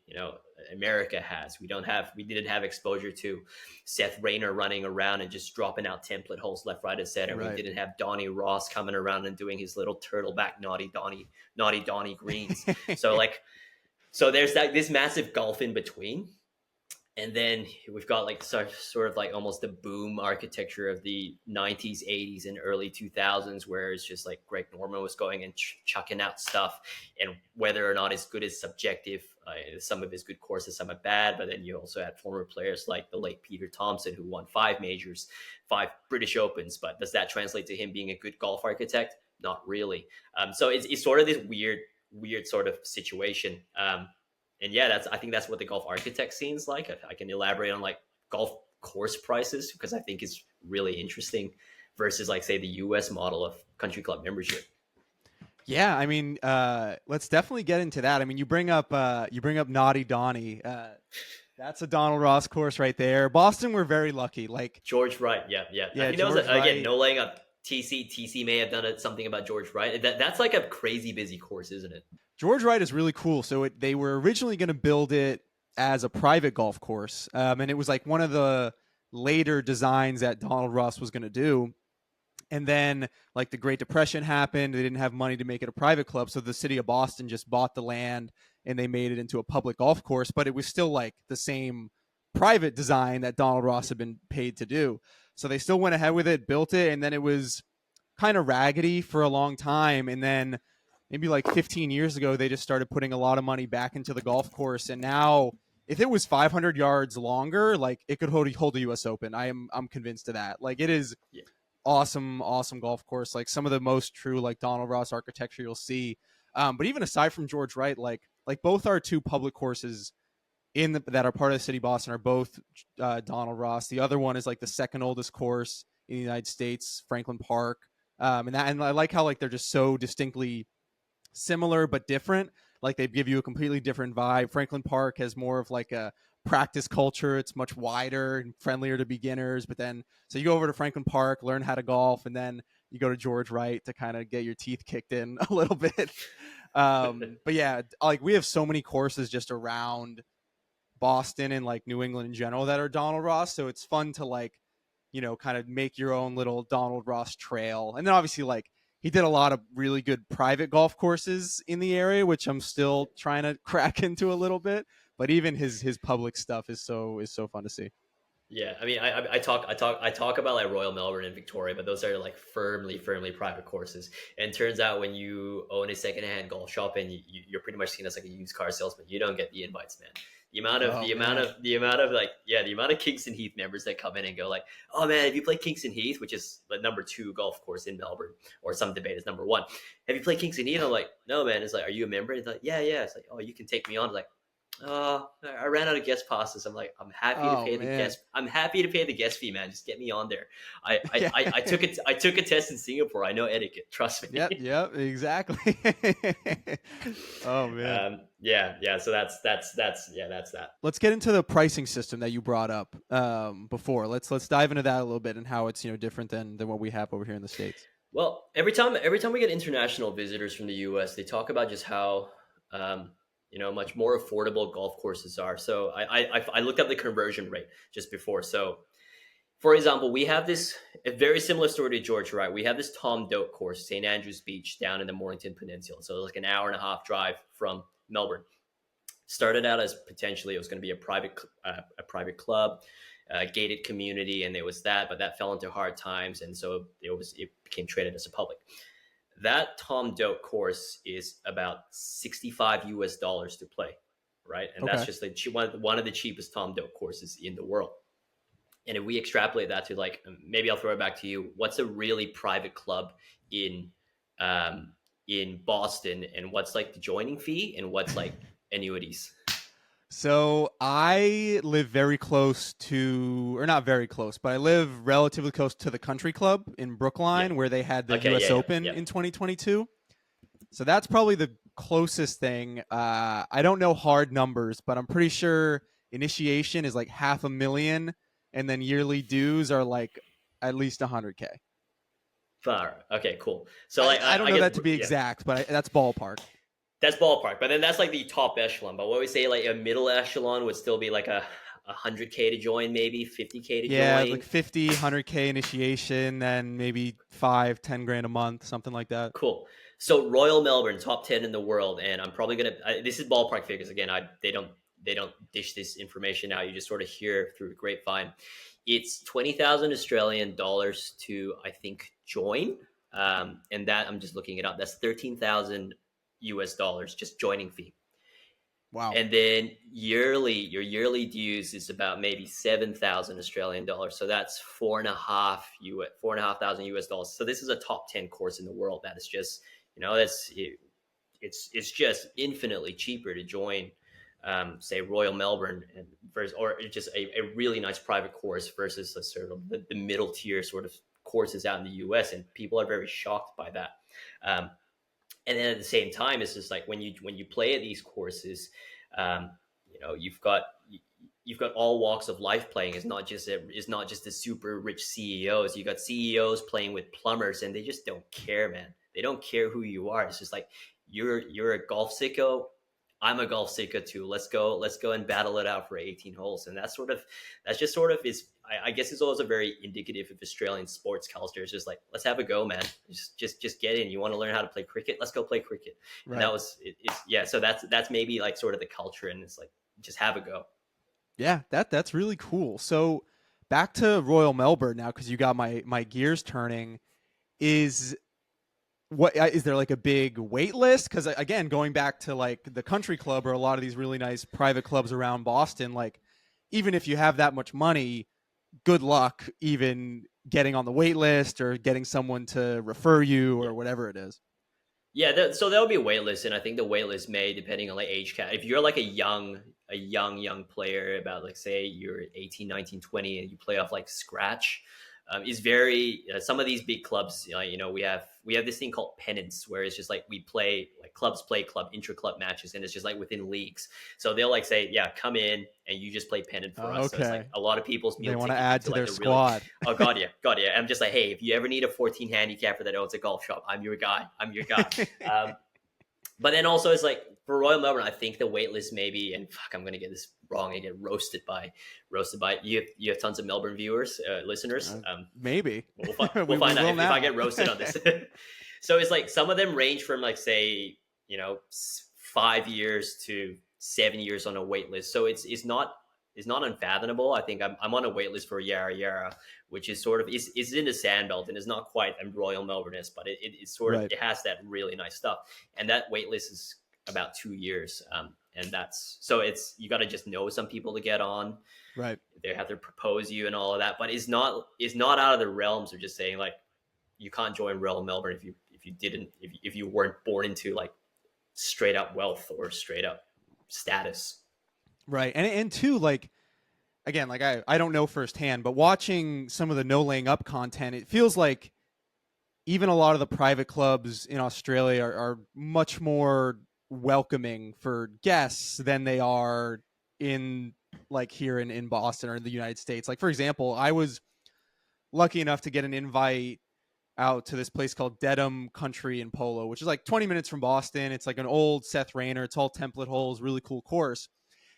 Speaker 2: America has. We didn't have exposure to Seth Rayner running around and just dropping out template holes left, right, and center.
Speaker 1: Right.
Speaker 2: We didn't have Donnie Ross coming around and doing his little turtleback naughty Donnie greens. So there's this massive gulf in between. And then we've got like sort of like almost the boom architecture of the 90s, 80s, and early 2000s, where it's just like Greg Norman was going and chucking out stuff, and whether or not it's good is subjective. Some of his good courses, some are bad, but then you also had former players like the late Peter Thompson, who won 5 majors, 5 British Opens. But does that translate to him being a good golf architect? Not really. So it's sort of this weird sort of situation. And yeah, I think that's what the golf architect scene's like. I can elaborate on like golf course prices, because I think it's really interesting versus like say the US model of country club membership.
Speaker 1: Yeah, I mean, let's definitely get into that. I mean, you bring up Naughty Donnie. That's a Donald Ross course right there. Boston, we're very lucky. Like
Speaker 2: George Wright, yeah. I think that was again, no laying up. TC may have done something about George Wright. That's like a crazy busy course, isn't it?
Speaker 1: George Wright is really cool. So they were originally going to build it as a private golf course, and it was like one of the later designs that Donald Ross was going to do. And then like the Great Depression happened. They didn't have money to make it a private club. So the city of Boston just bought the land and they made it into a public golf course. But it was still like the same private design that Donald Ross had been paid to do. So they still went ahead with it, built it. And then it was kind of raggedy for a long time. And then maybe like 15 years ago, they just started putting a lot of money back into the golf course. And now if it was 500 yards longer, like it could hold the US Open. I'm convinced of that. Like it is awesome golf course. Like some of the most true like Donald Ross architecture you'll see. But even aside from George Wright, like both our 2 public courses that are part of the city of Boston are both Donald Ross. The other one is like the second oldest course in the United States, Franklin Park. And I like how like they're just so distinctly similar but different. Like they give you a completely different vibe. Franklin Park has more of like a practice culture. It's much wider and friendlier to beginners. But then, so you go over to Franklin Park, learn how to golf, and then you go to George Wright to kind of get your teeth kicked in a little bit. But yeah, like we have so many courses just around Boston and like New England in general that are Donald Ross. So it's fun to like, kind of make your own little Donald Ross trail. And then obviously like he did a lot of really good private golf courses in the area, which I'm still trying to crack into a little bit. But even his public stuff is so fun to see.
Speaker 2: Yeah, I mean, I talk about like Royal Melbourne and Victoria, but those are like firmly private courses. And it turns out when you own a secondhand golf shop and you're pretty much seen as like a used car salesman, you don't get the invites, man. The amount of Kingston Heath members that come in and go like, oh man, have you played Kingston Heath, which is the number 2 golf course in Melbourne, or some debate is number 1. Have you played Kingston Heath? I'm like, no man. It's like, are you a member? It's like, yeah. It's like, oh, you can take me on. It's like, I ran out of guest passes. I'm like, I'm happy to pay the guest. I'm happy to pay the guest fee, man. Just get me on there. I took a test in Singapore. I know etiquette. Trust me.
Speaker 1: Yep, exactly. Oh man.
Speaker 2: So that's that.
Speaker 1: Let's get into the pricing system that you brought up before. Let's dive into that a little bit and how it's different than what we have over here in the States.
Speaker 2: Well, every time we get international visitors from the US, they talk about just how much more affordable golf courses are. So I looked up the conversion rate just before. So, for example, we have a very similar story to George Wright. We have this Tom Doak course, St. Andrews Beach, down in the Mornington Peninsula. So like an hour and a half drive from Melbourne. Started out as potentially it was going to be a private club, gated community, and there was that, but that fell into hard times, and so it became traded as a public. That Tom Doak course is about $65 US to play, right? And that's just one of the cheapest Tom Doak courses in the world. And if we extrapolate that to like, maybe I'll throw it back to you. What's a really private club in Boston, and what's like the joining fee, and what's like annuities?
Speaker 1: So I live very close to, or not very close, but I live relatively close to the country club in
Speaker 2: Yeah.
Speaker 1: Brookline where they had the
Speaker 2: Okay.
Speaker 1: US
Speaker 2: Yeah. Yeah.
Speaker 1: Open
Speaker 2: Yeah.
Speaker 1: in 2022. So that's probably the closest thing. I don't know hard numbers, but I'm pretty sure initiation is like 500,000, and then yearly dues are like at least 100K.
Speaker 2: Far. Okay. Cool. So
Speaker 1: I,
Speaker 2: like
Speaker 1: I
Speaker 2: I,
Speaker 1: don't
Speaker 2: I
Speaker 1: know
Speaker 2: guess
Speaker 1: that to be
Speaker 2: yeah.
Speaker 1: exact, but that's ballpark.
Speaker 2: That's ballpark, but then that's like the top echelon. But what we say, like a middle echelon would still be like a 100K to join, maybe 50K to
Speaker 1: Yeah, like
Speaker 2: join.
Speaker 1: 50, 100K initiation, then maybe 5, 10 grand a month, something like that.
Speaker 2: Cool. So Royal Melbourne, top 10 in the world, and I'm probably gonna. This is ballpark figures again. They don't dish this information out. You just sort of hear through the grapevine. It's 20,000 Australian dollars to I think join, and that I'm just looking it up. That's 13,000 US dollars just joining fee.
Speaker 1: Wow.
Speaker 2: And then your yearly dues is about maybe 7,000 Australian dollars. So that's 4,500 US dollars. So this is a top 10 course in the world. That is just, it's just infinitely cheaper to join, say Royal Melbourne and versus, or just a really nice private course versus a sort of the middle tier sort of courses out in the US. And people are very shocked by that. Um, and then at the same time, it's just like when you play at these courses, um, you've got all walks of life playing. It's not just the super rich CEOs. You got CEOs playing with plumbers, and they just don't care, man. They don't care who you are. It's just like you're a golf sicko. I'm a golf sicko too. Let's go and battle it out for 18 holes. And that's just sort of is I guess it's also very indicative of Australian sports culture. It's just like, let's have a go, man. Just get in. You want to learn how to play cricket? Let's go play cricket. And that
Speaker 1: Right.
Speaker 2: was it's yeah. So that's maybe like sort of the culture, and it's like just have a go.
Speaker 1: Yeah, that's really cool. So back to Royal Melbourne now, because you got my gears turning. Is what is there like a big wait list? Because again, going back to like the country club or a lot of these really nice private clubs around Boston, like even if you have that much money, good luck even getting on the wait list or getting someone to refer you
Speaker 2: Yeah.
Speaker 1: or whatever it is.
Speaker 2: Yeah, so there'll be a wait list, and I think the wait list may, depending on like age cap. If you're like a young player, about like say you're 18, 19, 20, and you play off like scratch, is very some of these big clubs. We have this thing called pennants, where it's just like we play like clubs play club intra club matches, and it's just like within leagues. So they'll like say, yeah, come in and you just play pennant for us. So it's like
Speaker 1: Okay,
Speaker 2: a lot of people's
Speaker 1: they
Speaker 2: meal
Speaker 1: want to
Speaker 2: ticket
Speaker 1: add
Speaker 2: into
Speaker 1: to
Speaker 2: like
Speaker 1: their
Speaker 2: the really.
Speaker 1: squad.
Speaker 2: Oh god, yeah, god, yeah. I'm just like, hey, if you ever need a 14 handicapper that owns a golf shop, I'm your guy. I'm your guy. Um, but then also it's like for Royal Melbourne, I think the wait list maybe, and fuck, I'm gonna get this wrong and get roasted by you. Have tons of Melbourne viewers, listeners.
Speaker 1: uh, Maybe
Speaker 2: We'll
Speaker 1: we
Speaker 2: find out
Speaker 1: will
Speaker 2: if I
Speaker 1: now.
Speaker 2: get roasted on this. So it's like some of them range from like say 5 years to 7 years on a wait list. So it's not unfathomable. I think I'm on a wait list for Yarra Yarra, which is sort of is in the sandbelt and is not quite a Royal Melbourne is, but it's sort of
Speaker 1: Right,
Speaker 2: it has that really nice stuff. And that wait list is about 2 years. And that's so it's you got to just know some people to get on.
Speaker 1: right.
Speaker 2: They have to propose you and all of that, but it's not out of the realms of just saying like you can't join Royal Melbourne if you weren't born into like straight up wealth or straight up status.
Speaker 1: Right. And two, like again, like I don't know firsthand, but watching some of the no laying up content, it feels like even a lot of the private clubs in Australia are much more welcoming for guests than they are in like here in Boston or in the United States. Like for example, I was lucky enough to get an invite out to this place called Dedham Country in Polo, which is like 20 minutes from Boston. It's like an old Seth Rayner. It's all template holes, really cool course.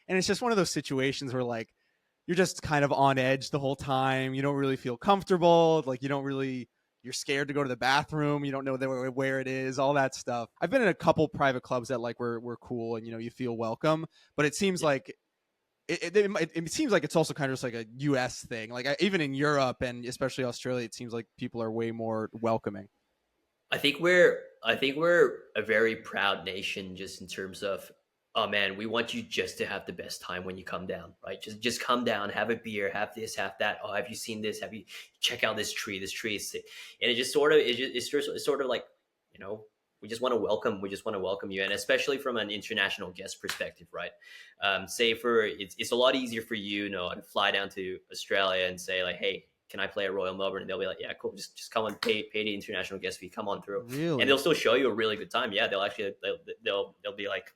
Speaker 1: And it's just one of those situations where like you're just kind of on edge the whole time. You don't really feel comfortable. Like you don't really you're scared to go to the bathroom. You don't know where it is, all that stuff. I've been in a couple private clubs that like were cool and you feel welcome, but it seems
Speaker 2: Yeah.
Speaker 1: like it seems like it's also kind of just like a US thing. Like even in Europe and especially Australia, it seems like people are way more welcoming.
Speaker 2: I think we're a very proud nation just in terms of, oh man, we want you just to have the best time when you come down, right? Just come down, have a beer, have this, have that. Oh, have you seen this? Have you check out this tree? This tree is sick. And it just sort of it's sort of like, you know, we just want to welcome you, and especially from an international guest perspective, right? Say for it's a lot easier for to fly down to Australia and say like, hey, can I play at Royal Melbourne? And they'll be like, yeah, cool, just come and pay the international guest fee, come on through, and
Speaker 1: Really?
Speaker 2: they'll still show you a really good time. Yeah, they'll be like,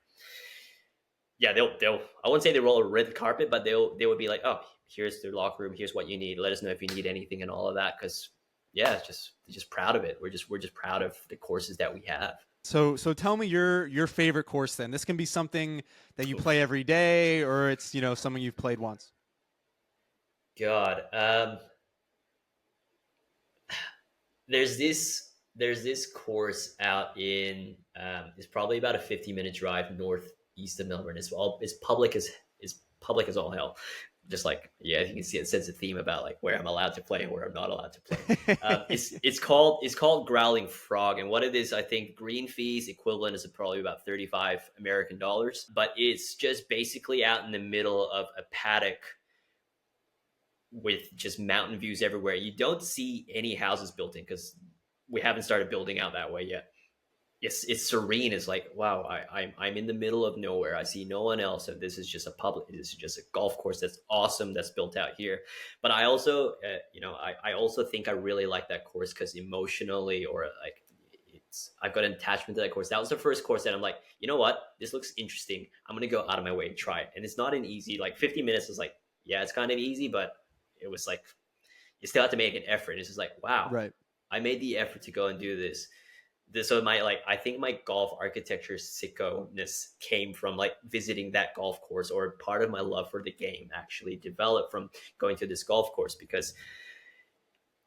Speaker 2: yeah, they'll I wouldn't say they roll a red carpet, but they would be like, oh, here's the locker room, here's what you need, let us know if you need anything and all of that, because yeah, it's just proud of it. We're just proud of the courses that we have.
Speaker 1: So tell me your favorite course then. This can be something that you play
Speaker 2: Oof.
Speaker 1: every day, or it's something you've played once.
Speaker 2: God, there's this course out in it's probably about a 50-minute drive northeast of Melbourne. It's public as all hell. Just like, yeah, you can see it sets a theme about like where I'm allowed to play and where I'm not allowed to play. It's called Growling Frog, and what it is, I think green fees equivalent is probably about 35 American dollars, but it's just basically out in the middle of a paddock with just mountain views everywhere. You don't see any houses built in because we haven't started building out that way yet. It's serene. It's like, wow, I'm in the middle of nowhere. I see no one else, and this is just a golf course that's awesome, that's built out here. But I also, I also think I really like that course because emotionally, or like, I've got an attachment to that course. That was the first course that I'm like, you know what, this looks interesting. I'm gonna go out of my way and try it. And it's not an easy, like 50 minutes is like, yeah, it's kind of easy, but it was like you still have to make an effort. It's just like, wow,
Speaker 1: Right.
Speaker 2: I made the effort to go and do this. So I think my golf architecture sicko-ness came from like visiting that golf course, or part of my love for the game actually developed from going to this golf course, because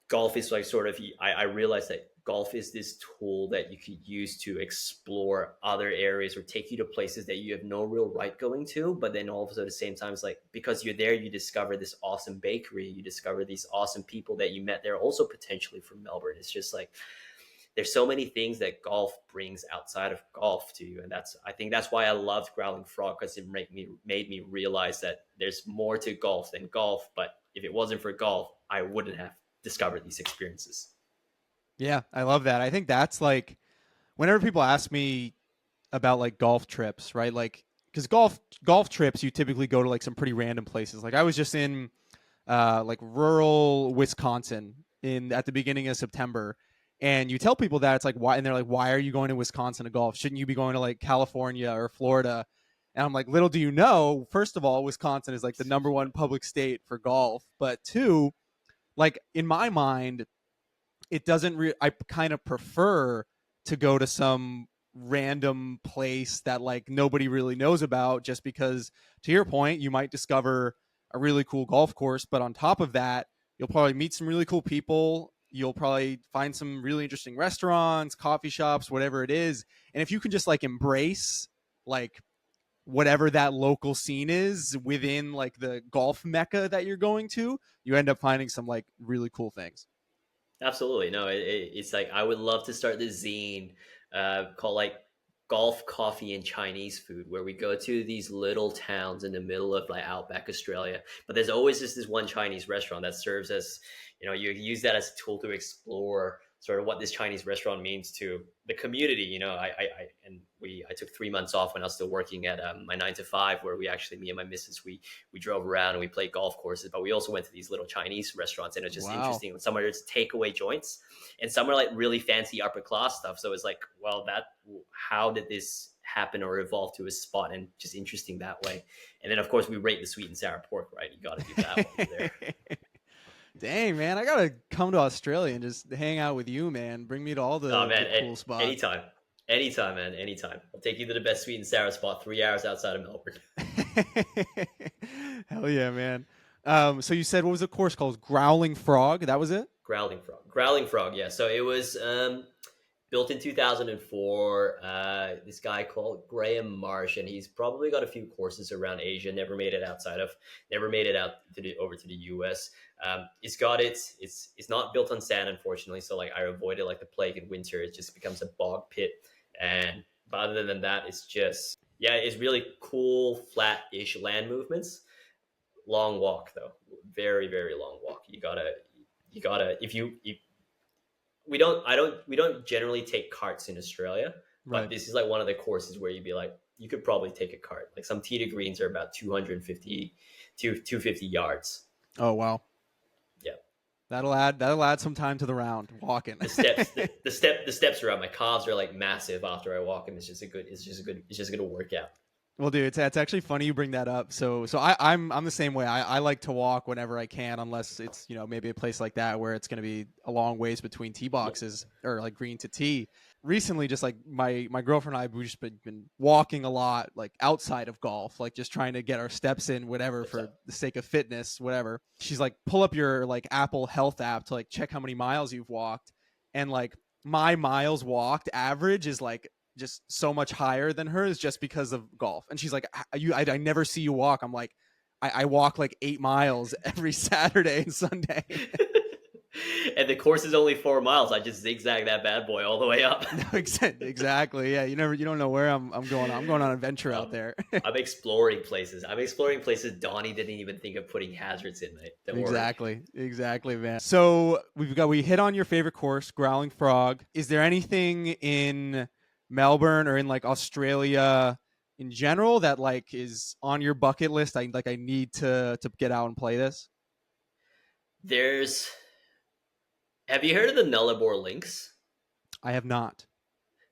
Speaker 2: golf is like sort of, I realized that golf is this tool that you could use to explore other areas or take you to places that you have no real right going to. But then also at the same time, it's like, because you're there, you discover this awesome bakery, you discover these awesome people that you met there, also potentially from Melbourne. It's just like, there's so many things that golf brings outside of golf to you. And I think that's why I loved Growling Frog, because it made me realize that there's more to golf than golf. But if it wasn't for golf, I wouldn't have discovered these experiences.
Speaker 1: Yeah, I love that. I think that's like whenever people ask me about like golf trips, right? Like because golf trips, you typically go to like some pretty random places. Like I was just in like rural Wisconsin in at the beginning of September, and you tell people that it's like why, and they're like, why are you going to Wisconsin to golf? Shouldn't you be going to like California or Florida? And I'm like, little do you know, first of all, Wisconsin is like the number one public state for golf, but two, like in my mind, it doesn't I kind of prefer to go to some random place that like nobody really knows about, just because to your point, you might discover a really cool golf course, but on top of that, you'll probably meet some really cool people, you'll probably find some really interesting restaurants, coffee shops, whatever it is. And if you can just like embrace like whatever that local scene is within like the golf mecca that you're going to, you end up finding some like really cool things.
Speaker 2: Absolutely. No, it's like I would love to start this zine called like Golf, Coffee, and Chinese Food, where we go to these little towns in the middle of like outback Australia. But there's always just this one Chinese restaurant that serves as, you use that as a tool to explore sort of what this Chinese restaurant means to the community. I took 3 months off when I was still working at my 9 to 5, where me and my missus, we drove around and we played golf courses, but we also went to these little Chinese restaurants, and it's just
Speaker 1: Wow.
Speaker 2: interesting. Some are just takeaway joints, and some are like really fancy upper class stuff. So it's like, well, how did this happen or evolve to a spot, and just interesting that way. And then of course we rate the sweet and sour pork, right? You got to do that while you're there.
Speaker 1: Dang, man, I gotta come to Australia and just hang out with you, man. Bring me to all
Speaker 2: Oh
Speaker 1: the
Speaker 2: man,
Speaker 1: cool spots.
Speaker 2: anytime. Anytime, man. Anytime. I'll take you to the best sweet and sour spot 3 hours outside of Melbourne.
Speaker 1: Hell yeah, man. So you said what was the course called? Growling Frog. That was it.
Speaker 2: Growling Frog. Growling Frog, yeah. So it was built in 2004. This guy called Graham Marsh, and he's probably got a few courses around Asia. Never made it out over to the US. It's not built on sand, unfortunately. So like I avoided like the plague in winter. It just becomes a bog pit. But other than that, it's really cool, flat-ish land movements. Long walk though, very very long walk. You gotta if we don't generally take carts in Australia, but
Speaker 1: Right.
Speaker 2: this is like one of the courses where you'd be like, you could probably take a cart. Like some tee to greens are about 250 yards.
Speaker 1: Oh wow.
Speaker 2: Yeah.
Speaker 1: That'll add some time to the round walking.
Speaker 2: The steps are out. My calves are like massive after I walk, and it's just a good workout.
Speaker 1: Well, dude, it's actually funny you bring that up. So I'm the same way. I like to walk whenever I can, unless it's maybe a place like that where it's going to be a long ways between tee
Speaker 2: Yeah.
Speaker 1: boxes or like green to tee. Recently, just like my girlfriend and I, we've just been walking a lot, like outside of golf, like just trying to get our steps in, whatever, for the sake of fitness, whatever. She's like, pull up your like Apple Health app to like check how many miles you've walked, and like my miles walked average is like just so much higher than hers just because of golf. And she's like, I never see you walk. I'm like, I walk like 8 miles every Saturday and Sunday.
Speaker 2: And the course is only 4 miles. I just zigzag that bad boy all the way up.
Speaker 1: No, exactly. Yeah, you don't know where I'm going. I'm going on an adventure out there.
Speaker 2: I'm exploring places. Donnie didn't even think of putting hazards in, mate. Don't worry.
Speaker 1: Exactly, man. So we hit on your favorite course, Growling Frog. Is there anything in Melbourne or in like Australia in general that like is on your bucket list? I need to get out and play this.
Speaker 2: Have you heard of the Nullarbor Links?
Speaker 1: I have not.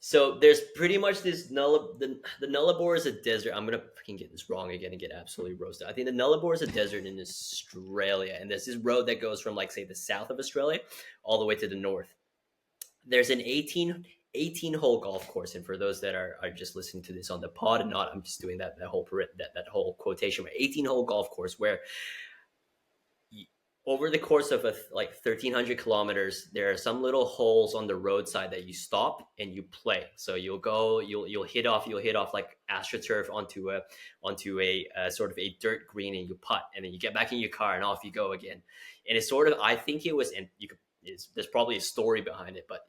Speaker 2: So there's pretty much this the Nullarbor is a desert. I'm gonna fucking get this wrong again and get absolutely roasted. I think the Nullarbor is a desert in Australia, and there's this road that goes from like say the south of Australia all the way to the north. There's an 18 hole golf course, and for those that are just listening to this on the pod and not, I'm just doing that whole quotation. 18 hole golf course where over the course of like 1,300 kilometers, there are some little holes on the roadside that you stop and you play. So you'll hit off like AstroTurf onto a sort of a dirt green, and you putt, and then you get back in your car and off you go again. And it's sort of, I think it was, and there's probably a story behind it, but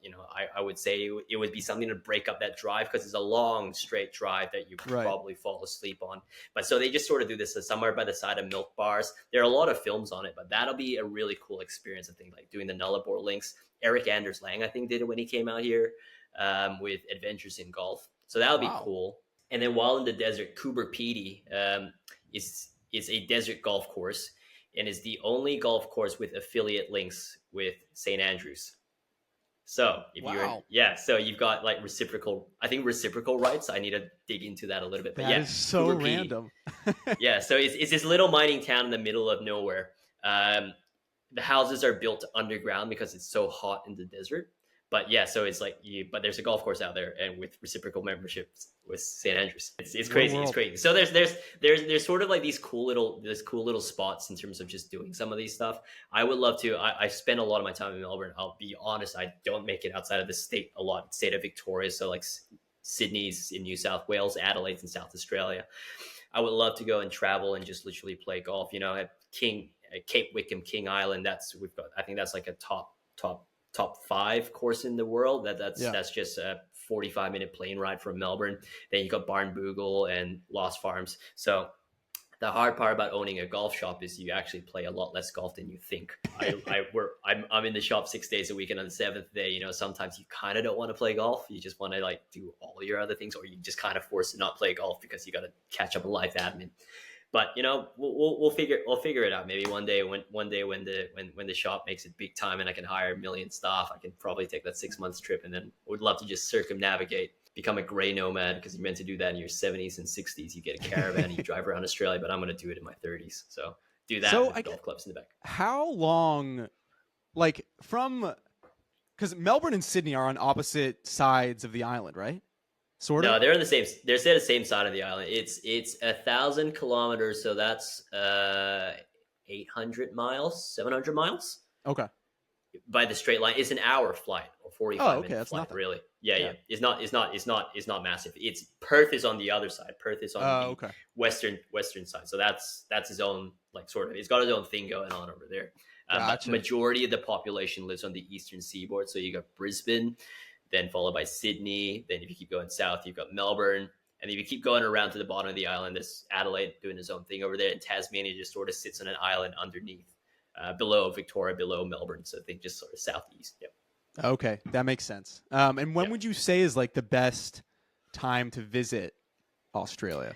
Speaker 2: I would say it would be something to break up that drive, because it's a long straight drive that you probably fall asleep on. But so they just sort of do this somewhere by the side of milk bars. There are a lot of films on it, but that'll be a really cool experience. I think like doing the Nullarbor Links. Eric Anders Lang, I think, did it when he came out here with Adventures in Golf. So that'll be cool. And then while in the desert, Coober Pedy is a desert golf course, and is the only golf course with affiliate links with St. Andrews. So so you've got like reciprocal rights. I need to dig into that a little bit. But
Speaker 1: that is so random.
Speaker 2: Yeah, so it's this little mining town in the middle of nowhere. The houses are built underground because it's so hot in the desert. But yeah, so it's like but there's a golf course out there, and with reciprocal memberships with St. Andrews. It's crazy. It's crazy. So there's sort of like these cool little spots in terms of just doing some of these stuff. I would love to. I spend a lot of my time in Melbourne. I'll be honest, I don't make it outside of the state a lot. State of Victoria, so like Sydney's in New South Wales, Adelaide's in South Australia. I would love to go and travel and just literally play golf. At Cape Wickham, King Island. I think that's like a top 5 course in the world. That's just a 45-minute plane ride from Melbourne. Then you got Barnbougle and Lost Farms. So the hard part about owning a golf shop is you actually play a lot less golf than you think. I'm in the shop 6 days a week, and on the 7th day, sometimes you kind of don't want to play golf. You just want to like do all your other things, or you just kind of forced to not play golf because you got to catch up on life admin. But we'll figure it out. Maybe one day when the shop makes it big time and I can hire a million staff, I can probably take that 6 months trip, and then would love to just circumnavigate, become a gray nomad, because you're meant to do that in your 70s and 60s. You get a caravan and you drive around Australia, but I'm going to do it in my 30s. So do that with golf clubs in the back.
Speaker 1: How long, like because Melbourne and Sydney are on opposite sides of the island, right? Sort of.
Speaker 2: No, they're on the same. They're at the same side of the island. It's 1,000 kilometers, so that's 800 miles, 700 miles.
Speaker 1: Okay.
Speaker 2: By the straight line, it's an hour flight or 45 minute
Speaker 1: that's
Speaker 2: flight.
Speaker 1: nothing.
Speaker 2: Really, yeah. It's not massive. It's Perth is on the other side. Perth is on the western side. So that's his own like sort of. It's got his own thing going on over there.
Speaker 1: Gotcha.
Speaker 2: Majority of the population lives on the eastern seaboard. So you got Brisbane, then followed by Sydney. Then if you keep going south, you've got Melbourne. And if you keep going around to the bottom of the island, there's Adelaide doing his own thing over there. And Tasmania just sort of sits on an island underneath, below Victoria, below Melbourne. So I think just sort of southeast. Yep.
Speaker 1: Okay, that makes sense. And when
Speaker 2: Yeah.
Speaker 1: would you say is like the best time to visit Australia?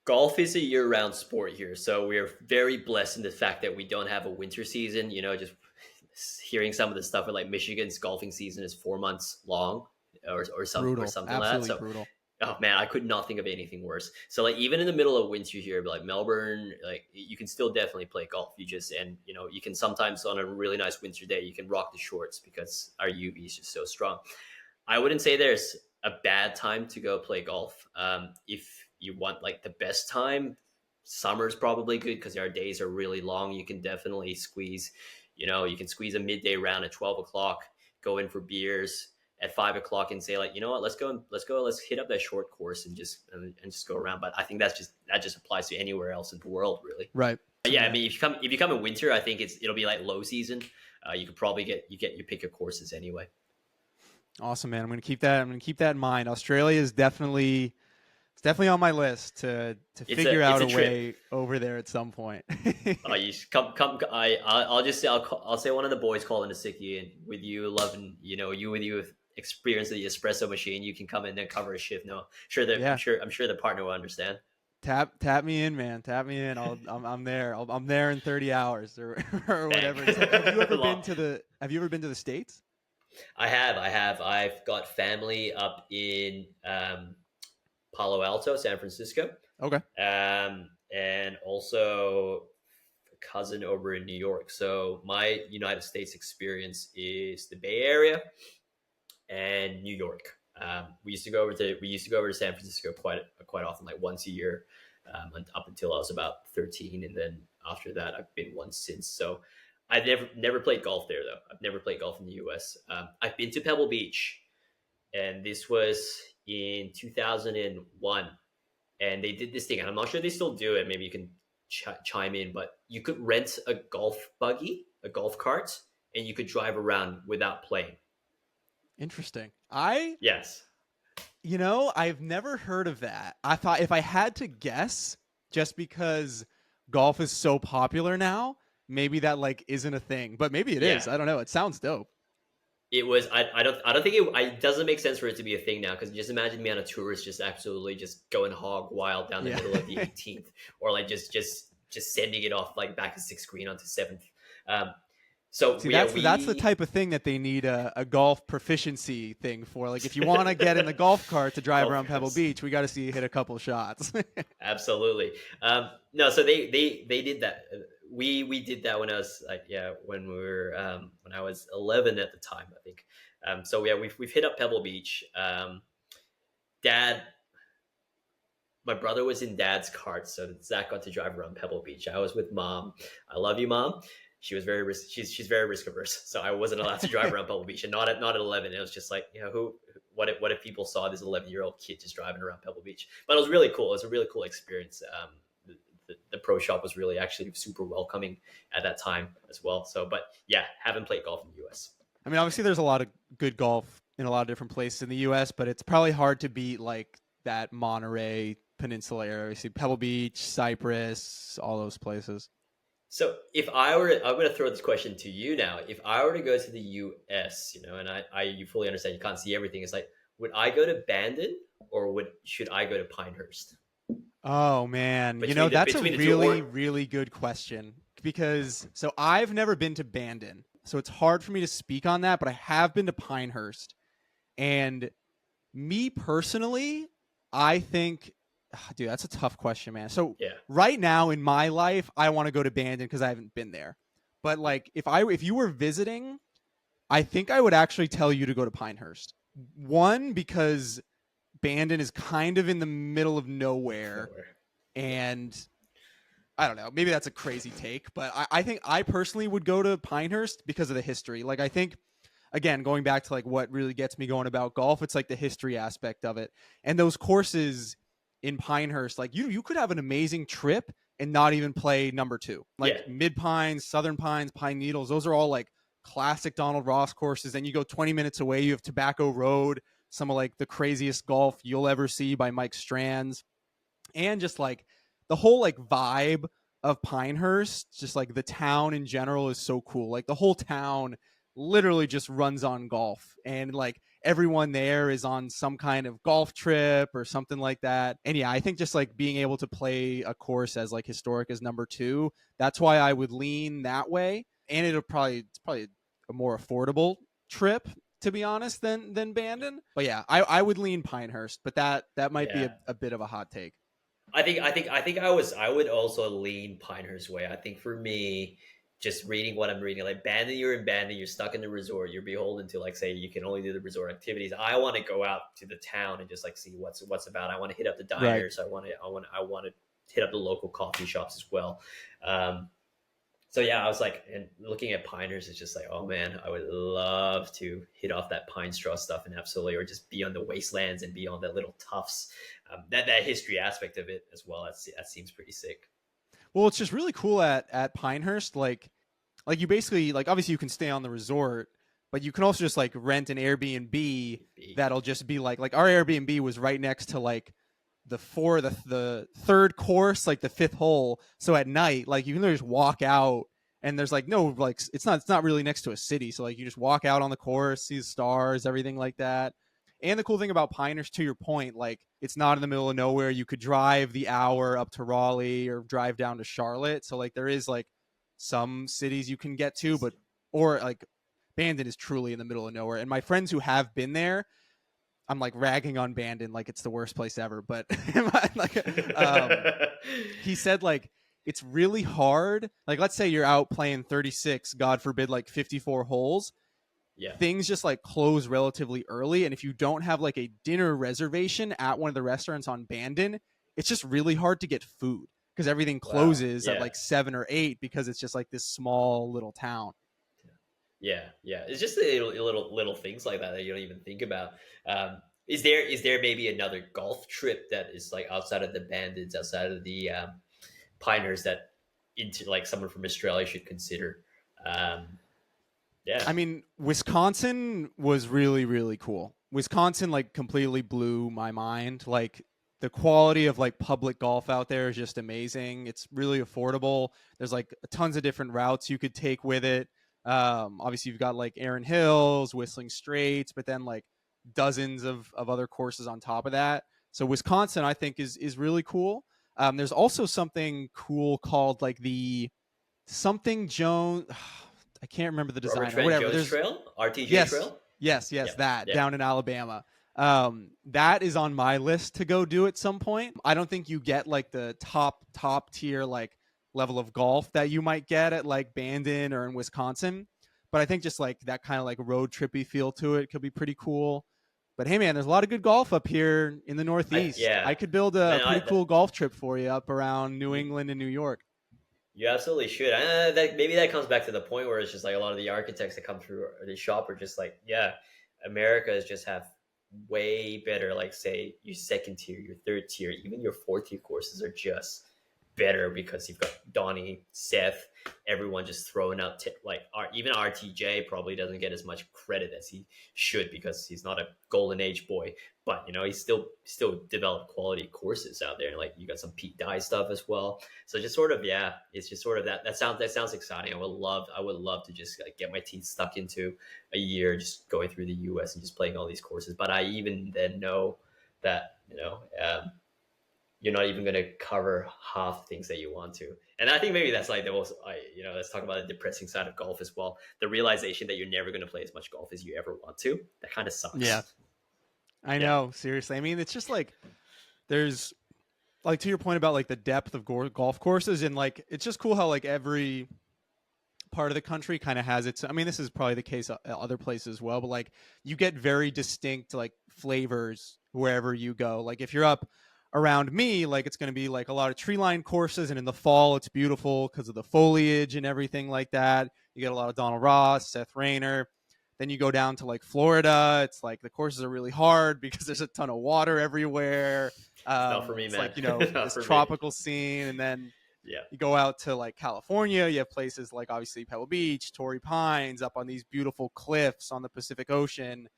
Speaker 2: Golf is a year-round sport here, so we're very blessed in the fact that we don't have a winter season. Just hearing some of the stuff, like Michigan's golfing season is 4 months long, or
Speaker 1: Brutal,
Speaker 2: something like that.
Speaker 1: absolutely
Speaker 2: So,
Speaker 1: brutal.
Speaker 2: oh man, I could not think of anything worse. So, like, even in the middle of winter here, like Melbourne, like you can still definitely play golf. You can sometimes on a really nice winter day, you can rock the shorts because our UV is just so strong. I wouldn't say there's a bad time to go play golf. If you want like the best time, summer's probably good because our days are really long. You can definitely squeeze, you can squeeze a midday round at 12 o'clock, go in for beers at 5 o'clock and say like, you know what, let's hit up that short course and just go around. But I think that just applies to anywhere else in the world, really.
Speaker 1: Right.
Speaker 2: But yeah, I
Speaker 1: Yeah.
Speaker 2: mean, if you come in winter, I think it'll be like low season. You could probably get your pick of courses anyway.
Speaker 1: Awesome, man. I'm gonna keep that in mind. Australia is definitely it's definitely on my list to
Speaker 2: It's
Speaker 1: figure
Speaker 2: a it's
Speaker 1: out
Speaker 2: a
Speaker 1: a
Speaker 2: trip.
Speaker 1: way over there at some point.
Speaker 2: You should come. I'll just say I'll say one of the boys calling to sick you, and with you loving with experience of the espresso machine, you can come in and cover a shift. No, sure that
Speaker 1: Yeah.
Speaker 2: I'm sure the partner will understand.
Speaker 1: Tap me in, man. Tap me in. I'm there. I'm there in 30 hours or or
Speaker 2: Bang.
Speaker 1: whatever. Have you ever been
Speaker 2: Long.
Speaker 1: to the States?
Speaker 2: I've got family up in Palo Alto, San Francisco,
Speaker 1: Okay.
Speaker 2: and also a cousin over in New York. So my United States experience is the Bay Area and New York. We used to go over to San Francisco quite often, like once a year, up until I was about 13, and then after that, I've been once since. So I've never played golf there though. I've never played golf in the U.S. I've been to Pebble Beach, and this was in 2001, and they did this thing, and I'm not sure they still do it. Maybe you can chime in, but you could rent a golf buggy, a golf cart, and you could drive around without playing.
Speaker 1: Interesting.
Speaker 2: Yes.
Speaker 1: I've never heard of that. I thought if I had to guess, just because golf is so popular now, maybe that like isn't a thing, but maybe it
Speaker 2: Yeah.
Speaker 1: is. I don't know. It sounds dope.
Speaker 2: It was. I don't think it doesn't make sense for it to be a thing now, because just imagine me on a tourist just absolutely just going hog wild down the
Speaker 1: Yeah.
Speaker 2: middle of the 18th, or like just sending it off like back to sixth green onto seventh. Um, so
Speaker 1: See,
Speaker 2: yeah,
Speaker 1: that's the
Speaker 2: we
Speaker 1: type of thing that they need a golf proficiency thing for. Like, if you want to get in the golf cart to drive
Speaker 2: golf
Speaker 1: around Pebble
Speaker 2: carts.
Speaker 1: Beach, we got to see you hit a couple shots.
Speaker 2: Absolutely. No, so they did that. We did that when I was like, yeah, when I was 11 at the time, I think. So yeah, we've hit up Pebble Beach. Dad, my brother was in dad's cart, so Zach got to drive around Pebble Beach. I was with mom. I love you, mom. She was she's very risk averse, so I wasn't allowed to drive around Pebble Beach, and not at 11. It was just like, what if people saw this 11-year-old kid just driving around Pebble Beach? But it was really cool. It was a really cool experience. The pro shop was really actually super welcoming at that time as well. So, but yeah, haven't played golf in the U.S.
Speaker 1: I mean, obviously, there's a lot of good golf in a lot of different places in the U.S., but it's probably hard to beat like that Monterey Peninsula area. You see Pebble Beach, Cypress, all those places.
Speaker 2: So I'm going to throw this question to you now. If I were to go to the U.S., and you fully understand you can't see everything. It's like, would I go to Bandon or should I go to Pinehurst?
Speaker 1: Oh man, that's a
Speaker 2: Between the two,
Speaker 1: really,
Speaker 2: or
Speaker 1: really good question because so I've never been to Bandon, so it's hard for me to speak on that, but I have been to Pinehurst. And me personally, I think, dude, that's a tough question, man. So
Speaker 2: yeah,
Speaker 1: right now in my life, I want to go to Bandon because I haven't been there. But like, if you were visiting, I think I would actually tell you to go to Pinehurst. One, because Bandon is kind of in the middle of nowhere,
Speaker 2: nowhere. Yeah.
Speaker 1: and I don't know, maybe that's a crazy take, but I think I personally would go to Pinehurst because of the history. Like, I think, again, going back to like what really gets me going about golf, it's like the history aspect of it. And those courses in Pinehurst, like you could have an amazing trip and not even play number two.
Speaker 2: Yeah.
Speaker 1: Like Mid Pines, Southern Pines, Pine Needles, those are all like classic Donald Ross courses. Then you go 20 minutes away, you have Tobacco Road, some of like the craziest golf you'll ever see by Mike Strands. And just like the whole like vibe of Pinehurst, just like the town in general is so cool. Like the whole town literally just runs on golf, and like everyone there is on some kind of golf trip or something like that. And yeah, I think just like being able to play a course as like historic as number 2, that's why I would lean that way. And it's probably a more affordable trip, to be honest, than Bandon. But yeah, I would lean Pinehurst, but that might be
Speaker 2: Yeah.
Speaker 1: a bit of a hot take.
Speaker 2: I would also lean Pinehurst way. I think for me, just reading what I'm reading, like Bandon, you're in Bandon, you're stuck in the resort, you're beholden to like say you can only do the resort activities. I want to go out to the town and just like see what's about. I want to hit up the
Speaker 1: Right.
Speaker 2: diners. I want to hit up the local coffee shops as well. So yeah, I was like, and looking at Pinehurst, it's just like, oh man, I would love to hit off that pine straw stuff and absolutely, or just be on the wastelands and be on the little tufts. That history aspect of it as well. That seems pretty sick.
Speaker 1: Well, it's just really cool at Pinehurst. Like you basically, like, obviously you can stay on the resort, but you can also just like rent an Airbnb that'll just be like our Airbnb was right next to like the third course, like the fifth hole. So at night, like you can just walk out, and there's like no, like it's not really next to a city. So like you just walk out on the course, see the stars, everything like that. And the cool thing about Pinehurst, to your point, like it's not in the middle of nowhere. You could drive the hour up to Raleigh or drive down to Charlotte. So like there is like some cities you can get to, but or like Bandon is truly in the middle of nowhere. And my friends who have been there, I'm like ragging on Bandon like it's the worst place ever. But like, he said like it's really hard. Like let's say you're out playing 36, God forbid, like 54 holes.
Speaker 2: Yeah.
Speaker 1: Things just like close relatively early, and if you don't have like a dinner reservation at one of the restaurants on Bandon, it's just really hard to get food because everything closes at like 7 or 8 because it's just like this small little town.
Speaker 2: Yeah, yeah. It's just little things like that you don't even think about. Is there maybe another golf trip that is like outside of the Bandits, outside of the Piners that into like someone from Australia should consider? Yeah.
Speaker 1: I mean, Wisconsin was really, really cool. Wisconsin like completely blew my mind. Like the quality of like public golf out there is just amazing. It's really affordable. There's like tons of different routes you could take with it. Obviously you've got like Erin Hills, Whistling Straits, but then like dozens of other courses on top of that. So Wisconsin, I think, is really cool. There's also something cool called like the something Jones. I can't remember the designer.
Speaker 2: Trent
Speaker 1: Whatever.
Speaker 2: Jones
Speaker 1: There's
Speaker 2: Trail, RTJ
Speaker 1: yes,
Speaker 2: Trail.
Speaker 1: yes, that
Speaker 2: Yeah.
Speaker 1: down in Alabama. That is on my list to go do at some point. I don't think you get like the top tier like level of golf that you might get at like Bandon or in Wisconsin, but I think just like that kind of like road trippy feel to it could be pretty cool. But hey, man, there's a lot of good golf up here in the Northeast. I could build a pretty cool golf trip for you up around New England and New York.
Speaker 2: You absolutely should. Maybe that comes back to the point where it's just like a lot of the architects that come through the shop are just like, yeah, America is just have way better, like say your second tier, your third tier, even your fourth tier courses are just better because you've got Donnie, Seth, everyone just throwing out even RTJ probably doesn't get as much credit as he should because he's not a golden age boy, but you know he's still developed quality courses out there. Like you got some Pete Dye stuff as well. So just sort of it's just sort of that sounds exciting. I would love to just like get my teeth stuck into a year just going through the US and just playing all these courses. But I even then know that you're not even going to cover half things that you want to. And I think maybe that's like the most, let's talk about the depressing side of golf as well. The realization that you're never going to play as much golf as you ever want to. That kind of sucks.
Speaker 1: Yeah. I know. Seriously. I mean, it's just like, there's like, to your point about like the depth of golf courses, and like, it's just cool how like every part of the country kind of has its, I mean, this is probably the case at other places as well, but like you get very distinct like flavors wherever you go. Like if you're up around me, like it's going to be like a lot of tree line courses, and in the fall it's beautiful because of the foliage and everything like that. You get a lot of Donald Ross, Seth Rayner. Then you go down to like Florida, it's like the courses are really hard because there's a ton of water everywhere.
Speaker 2: Not for me,
Speaker 1: it's
Speaker 2: man.
Speaker 1: like, this tropical scene. And then you go out to like California, you have places like obviously Pebble Beach, Torrey Pines, up on these beautiful cliffs on the Pacific Ocean.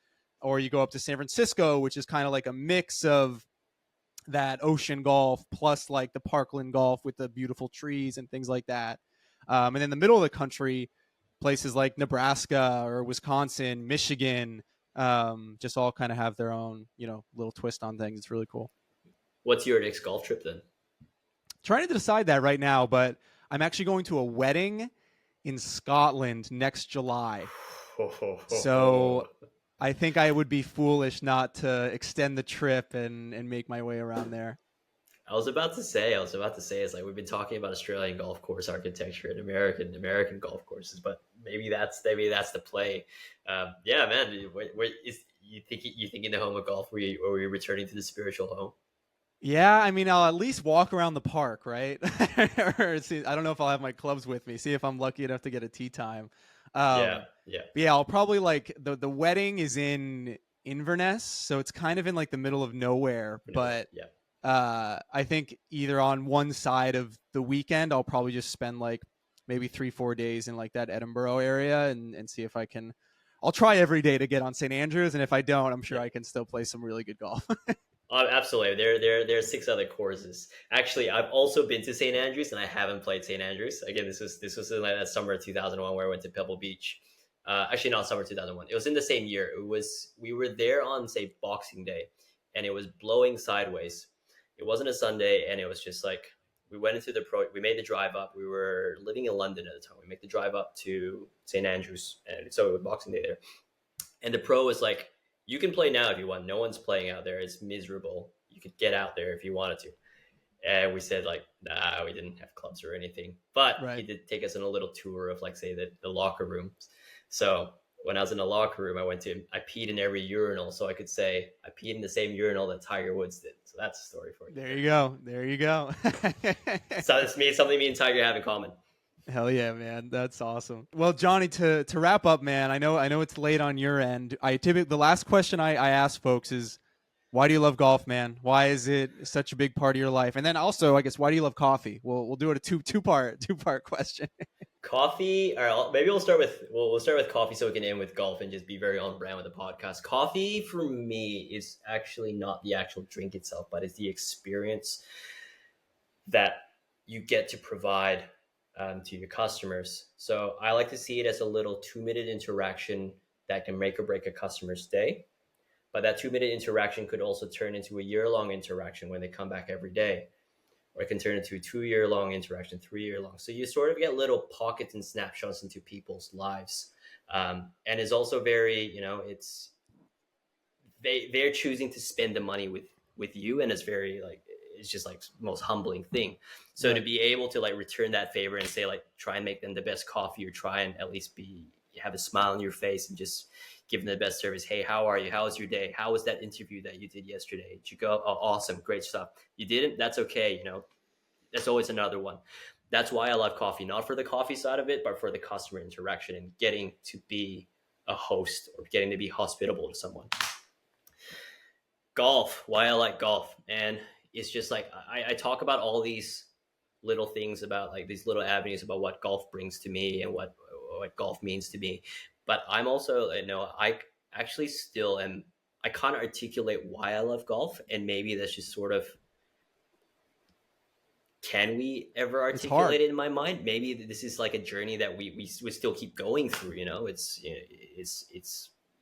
Speaker 1: Or you go up to San Francisco, which is kind of like a mix of that ocean golf plus like the parkland golf with the beautiful trees and things like that. And in the middle of the country, places like Nebraska or Wisconsin, Michigan, just all kind of have their own, little twist on things. It's really cool.
Speaker 2: What's your next golf trip then?
Speaker 1: Trying to decide that right now, but I'm actually going to a wedding in Scotland next July. So I think I would be foolish not to extend the trip and make my way around there.
Speaker 2: I was about to say, it's like we've been talking about Australian golf course architecture and American golf courses, but maybe that's the play. Yeah, man. Where is you thinking the home of golf? Were you returning to the spiritual home?
Speaker 1: Yeah, I mean, I'll at least walk around the park, right? Or see, I don't know if I'll have my clubs with me. See if I'm lucky enough to get a tee time.
Speaker 2: Yeah,
Speaker 1: Um,
Speaker 2: yeah.
Speaker 1: but yeah, I'll probably like the wedding is in Inverness, so it's kind of in like the middle of nowhere. But
Speaker 2: Yeah.
Speaker 1: I think either on one side of the weekend, I'll probably just spend like maybe 3-4 days in like that Edinburgh area and see if I can. I'll try every day to get on St. Andrews, and if I don't, I'm sure
Speaker 2: Yeah.
Speaker 1: I can still play some really good golf.
Speaker 2: Absolutely. There are 6 other courses. Actually, I've also been to St. Andrews, and I haven't played St. Andrews. Again, this was in like that summer of 2001 where I went to Pebble Beach. Actually, not summer 2001. It was in the same year. We were there on say Boxing Day, and it was blowing sideways. It wasn't a Sunday, and it was just like we went into we made the drive up. We were living in London at the time. We make the drive up to St. Andrews, and so it was Boxing Day there. And the pro was like, you can play now if you want. No one's playing out there. It's miserable. You could get out there if you wanted to. And we said like, nah, we didn't have clubs or anything. But
Speaker 1: Right.
Speaker 2: he did take us on a little tour of like, say, the locker rooms. So when I was in the locker room, I peed in every urinal. So I could say I peed in the same urinal that Tiger Woods did. So that's a story for you.
Speaker 1: There you go. There you go.
Speaker 2: So it's something me and Tiger have in common.
Speaker 1: Hell yeah, man. That's awesome. Well, Johnny, to wrap up, man, I know it's late on your end. The last question I ask folks is, why do you love golf, man? Why is it such a big part of your life? And then also, I guess, why do you love coffee? We'll do it a two part question.
Speaker 2: Coffee, or maybe we'll start with coffee so we can end with golf and just be very on brand with the podcast. Coffee for me is actually not the actual drink itself, but it's the experience that you get to provide to your customers. So I like to see it as a little 2-minute interaction that can make or break a customer's day. But that 2-minute interaction could also turn into a year-long interaction when they come back every day. Or it can turn into a 2-year-long interaction, 3-year-long. So you sort of get little pockets and snapshots into people's lives. And it's also very, they're choosing to spend the money with you. And it's very like, it's just like most humbling thing. So
Speaker 1: Right.
Speaker 2: to be able to like return that favor and say like, try and make them the best coffee or try and at least have a smile on your face and just give them the best service. Hey, how are you? How was your day? How was that interview that you did yesterday? Did you go? Oh, awesome. Great stuff. You didn't? That's okay. That's always another one. That's why I love coffee, not for the coffee side of it, but for the customer interaction and getting to be a host or getting to be hospitable to someone. Golf, why I like golf. And it's just like, I talk about all these little things about like these little avenues about what golf brings to me and what golf means to me. But I'm also, I actually still am, I can't articulate why I love golf. And maybe that's just sort of, can we ever articulate it in my mind? Maybe this is like a journey that we still keep going through, it's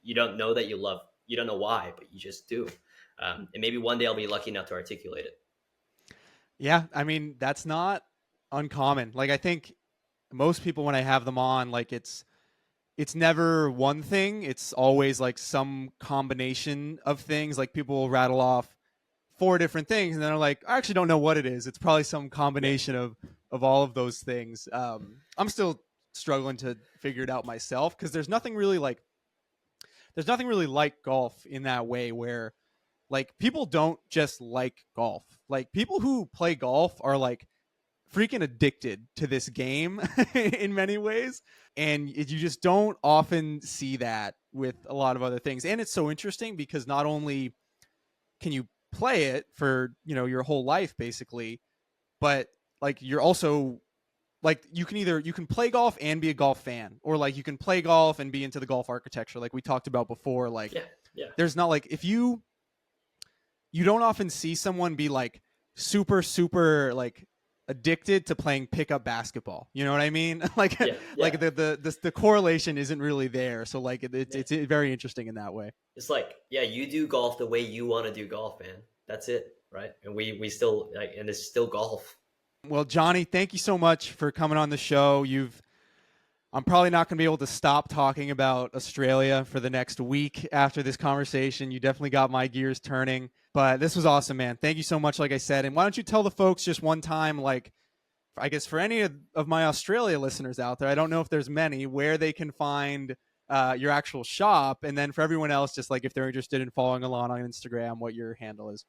Speaker 2: you don't know that you don't know why, but you just do. And maybe one day I'll be lucky enough to articulate it.
Speaker 1: Yeah, I mean, that's not uncommon. Like, I think most people, when I have them on, like it's never one thing. It's always like some combination of things. Like, people will rattle off 4 different things, and then they're like, I actually don't know what it is. It's probably some combination of all of those things. I'm still struggling to figure it out myself, because there's nothing really like golf in that way, where like people don't just like golf. Like, people who play golf are like freaking addicted to this game in many ways. And you just don't often see that with a lot of other things. And it's so interesting because not only can you play it for, your whole life basically, but like you're also like, you can play golf and be a golf fan, or like you can play golf and be into the golf architecture like we talked about before. Like, there's not like, if you don't often see someone be like super like addicted to playing pickup basketball. You know what I mean? Like
Speaker 2: Yeah,
Speaker 1: like
Speaker 2: yeah.
Speaker 1: the correlation isn't really there. So like
Speaker 2: Yeah.
Speaker 1: it's very interesting in that way.
Speaker 2: It's like, yeah, you do golf the way you want to do golf, man. That's it, right? And we still like, and it's still golf.
Speaker 1: Well, Johnny, thank you so much for coming on the show. I'm probably not going to be able to stop talking about Australia for the next week after this conversation. You definitely got my gears turning, but this was awesome, man. Thank you so much, like I said. And why don't you tell the folks just one time, like, I guess for any of my Australia listeners out there, I don't know if there's many, where they can find your actual shop. And then for everyone else, just like if they're interested in following along on Instagram, what your handle is.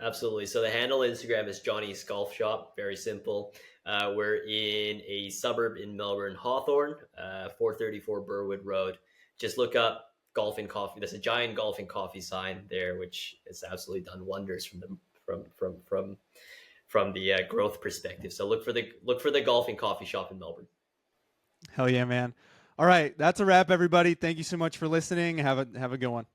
Speaker 2: Absolutely. So the handle on Instagram is Johnny's Golf Shop. Very simple. We're in a suburb in Melbourne, Hawthorne, 434 Burwood Road. Just look up golfing coffee. There's a giant golfing coffee sign there, which has absolutely done wonders from the growth perspective. So look for the golfing coffee shop in Melbourne.
Speaker 1: Hell yeah, man. All right. That's a wrap, everybody. Thank you so much for listening. Have a good one.